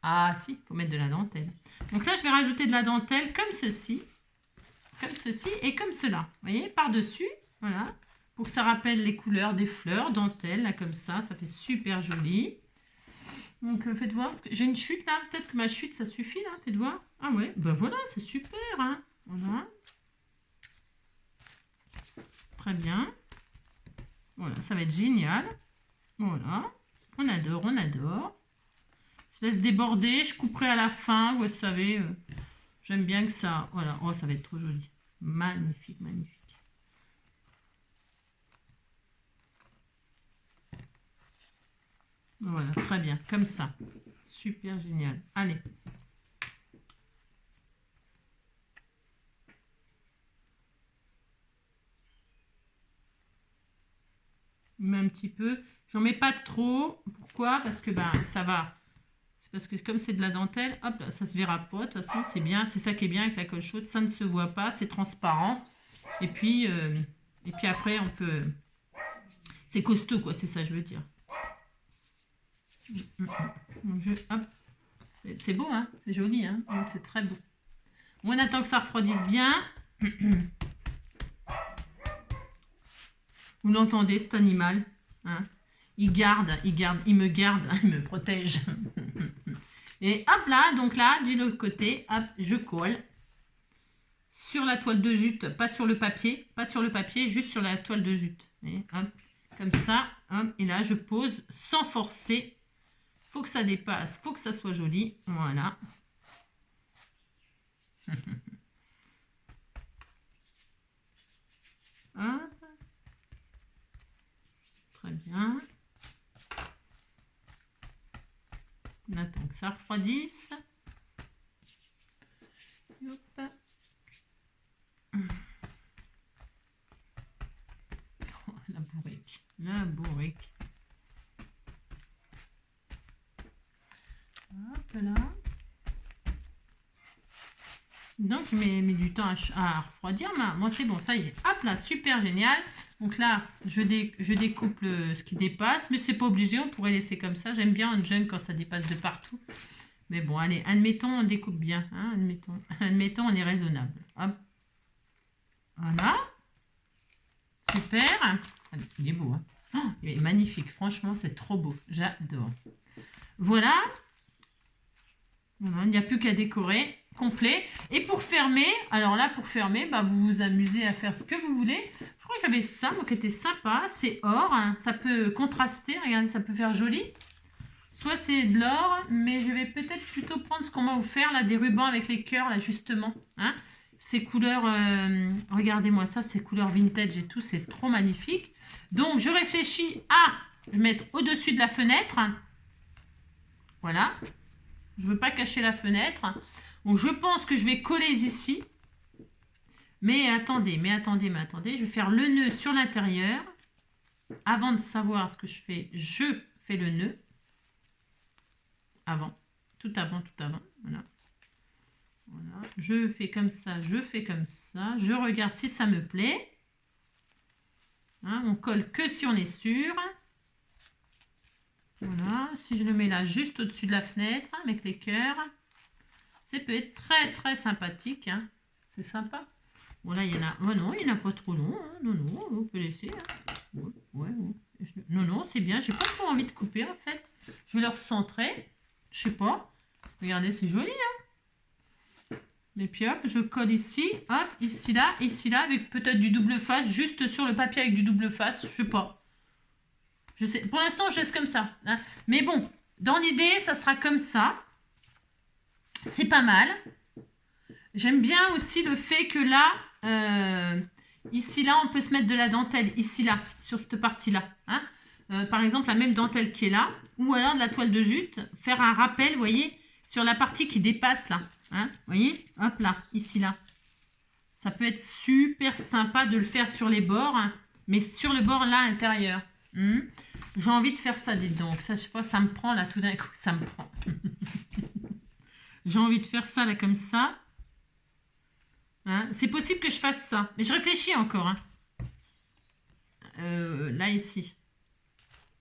Ah si, il faut mettre de la dentelle. Donc là, je vais rajouter de la dentelle comme ceci et comme cela. Vous voyez, par-dessus, voilà, pour que ça rappelle les couleurs des fleurs, dentelle, là, comme ça fait super joli. Donc, faites voir, j'ai une chute là, peut-être que ma chute, ça suffit là, faites voir. Ah ouais, ben voilà, c'est super, hein. Voilà. Très bien. Voilà, ça va être génial. Voilà, on adore, on adore. Je laisse déborder, je couperai à la fin, vous savez, j'aime bien que ça, voilà, oh ça va être trop joli, magnifique, magnifique. Voilà, très bien, comme ça, super génial, allez. Je mets un petit peu, j'en mets pas trop, pourquoi? Parce que ben ça va. Parce que comme c'est de la dentelle, hop, ça se verra pas. De toute façon, c'est bien. C'est ça qui est bien avec la colle chaude. Ça ne se voit pas. C'est transparent. Et puis après, on peut... C'est costaud, quoi. C'est ça, je veux dire. Hop. C'est beau, hein. C'est joli, hein. C'est très beau. On attend que ça refroidisse bien. Vous l'entendez, cet animal, hein. Il me garde, il me protège. Et hop là, donc là, du l'autre côté, hop, je colle sur la toile de jute, pas sur le papier, juste sur la toile de jute. Et hop, comme ça, hop, et là, je pose sans forcer. Faut que ça dépasse, faut que ça soit joli. Voilà. Hop. Très bien. On attend que ça refroidisse. Hop. Oh, la bourrique. La bourrique. Hop là. Donc, je mets du temps à refroidir. Mais moi, c'est bon, ça y est. Hop là, super génial. Donc là, je découpe ce qui dépasse. Mais c'est pas obligé, on pourrait laisser comme ça. J'aime bien un junk quand ça dépasse de partout. Mais bon, allez, admettons, on découpe bien. Hein, admettons, on est raisonnable. Hop. Voilà. Super. Allez, il est beau. Hein. Oh, il est magnifique. Franchement, c'est trop beau. J'adore. Voilà. Voilà, il n'y a plus qu'à décorer. Complet. Et pour fermer, alors là, pour fermer, bah, vous vous amusez à faire ce que vous voulez. Je crois que j'avais ça, moi, qui était sympa. C'est or. Hein. Ça peut contraster. Regardez, ça peut faire joli. Soit c'est de l'or, mais je vais peut-être plutôt prendre ce qu'on m'a offert, là, des rubans avec les cœurs, là, justement. Hein. Ces couleurs, regardez-moi ça, ces couleurs vintage et tout, c'est trop magnifique. Donc, je réfléchis à mettre au-dessus de la fenêtre. Voilà. Je ne veux pas cacher la fenêtre. Donc, je pense que je vais coller ici. Mais attendez. Je vais faire le nœud sur l'intérieur. Avant de savoir ce que je fais le nœud. Tout avant. Voilà. Voilà. Je fais comme ça. Je regarde si ça me plaît. Hein, on colle que si on est sûr. Voilà. Si je le mets là, juste au-dessus de la fenêtre, hein, avec les cœurs. Ça peut être très, très sympathique. Hein. C'est sympa. Voilà, il y en a... Oh non, il n'y en a pas trop long. Hein. Non, on peut laisser. Hein. Ouais. Non, c'est bien. J'ai pas trop envie de couper, en fait. Je vais le recentrer. Je sais pas. Regardez, c'est joli, hein. Et puis hop, je colle ici, hop, ici là, avec peut-être du double face, juste sur le papier avec du double face, je sais pas. Je sais. Pour l'instant, je laisse comme ça. Hein. Mais bon, dans l'idée, ça sera comme ça. C'est pas mal. J'aime bien aussi le fait que là, ici là, on peut se mettre de la dentelle, ici là, sur cette partie-là. Hein. Par exemple, la même dentelle qui est là, ou alors de la toile de jute, faire un rappel, vous voyez, sur la partie qui dépasse là. Hein, vous voyez, hop là, ici là. Ça peut être super sympa de le faire sur les bords, hein, mais sur le bord là, intérieur. J'ai envie de faire ça, dites donc. Ça, je sais pas, ça me prend là tout d'un coup, ça me prend. J'ai envie de faire ça là comme ça. Hein, c'est possible que je fasse ça. Mais je réfléchis encore. Hein. Là, ici.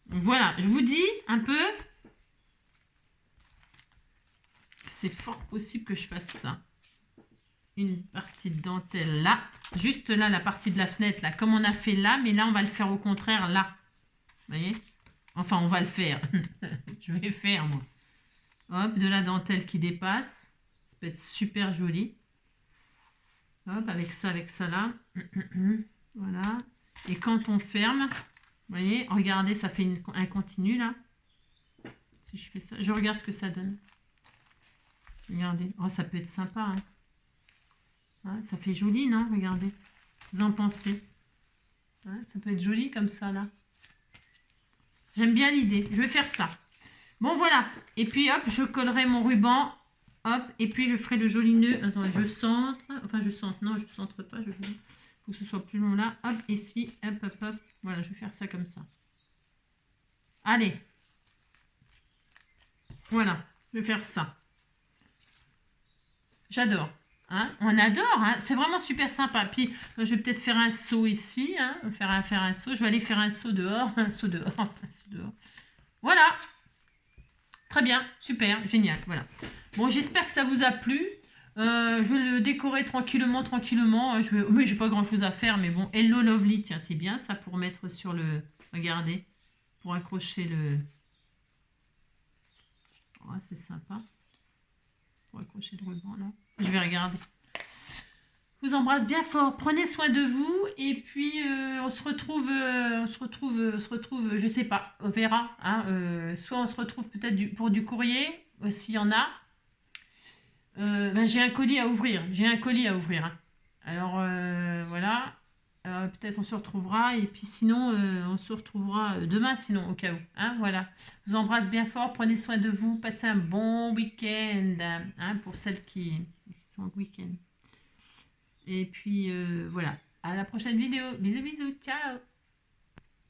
Voilà, je vous dis un peu. C'est fort possible que je fasse ça. Une partie de dentelle là. Juste là, la partie de la fenêtre là. Comme on a fait là. Mais là, on va le faire au contraire là. Vous voyez? Enfin, on va le faire. Je vais faire, moi. Hop, de la dentelle qui dépasse. Ça peut être super joli. Hop, avec ça là. Voilà. Et quand on ferme, vous voyez, regardez, ça fait un continu là. Si je fais ça, je regarde ce que ça donne. Regardez. Oh, ça peut être sympa. Hein. Hein, ça fait joli, non? Regardez. Vous en pensez? Hein, ça peut être joli comme ça là. J'aime bien l'idée. Je vais faire ça. Bon, voilà. Et puis, hop, je collerai mon ruban. Hop. Et puis, je ferai le joli nœud. Attends, je centre. Enfin, je centre. Non, je centre pas. Il faut que ce soit plus long là. Hop, ici. Hop, hop, hop. Voilà, je vais faire ça comme ça. Allez. Voilà. Je vais faire ça. J'adore. Hein, on adore. Hein. C'est vraiment super sympa. Puis, je vais peut-être faire un saut ici. Hein. Faire un saut. Je vais aller faire un saut dehors. Un saut dehors. Un saut dehors. Voilà. Très bien, super, génial, voilà. Bon, j'espère que ça vous a plu. Je vais le décorer tranquillement. Oui, j'ai pas grand-chose à faire, mais bon, Hello Lovely, tiens, c'est bien ça pour mettre sur le... Regardez, pour accrocher le... Oh, c'est sympa. Pour accrocher le ruban, là. Je vais regarder. Je vous embrasse bien fort. Prenez soin de vous et puis on se retrouve, je sais pas, on verra. Hein, soit on se retrouve peut-être pour du courrier, s'il y en a. Ben, j'ai un colis à ouvrir. Hein. Alors voilà. Peut-être on se retrouvera et puis sinon on se retrouvera demain sinon au cas où. Hein, voilà. Je vous embrasse bien fort. Prenez soin de vous. Passez un bon week-end hein, pour celles qui sont en week-end. Et puis voilà, à la prochaine vidéo. Bisous, bisous, ciao.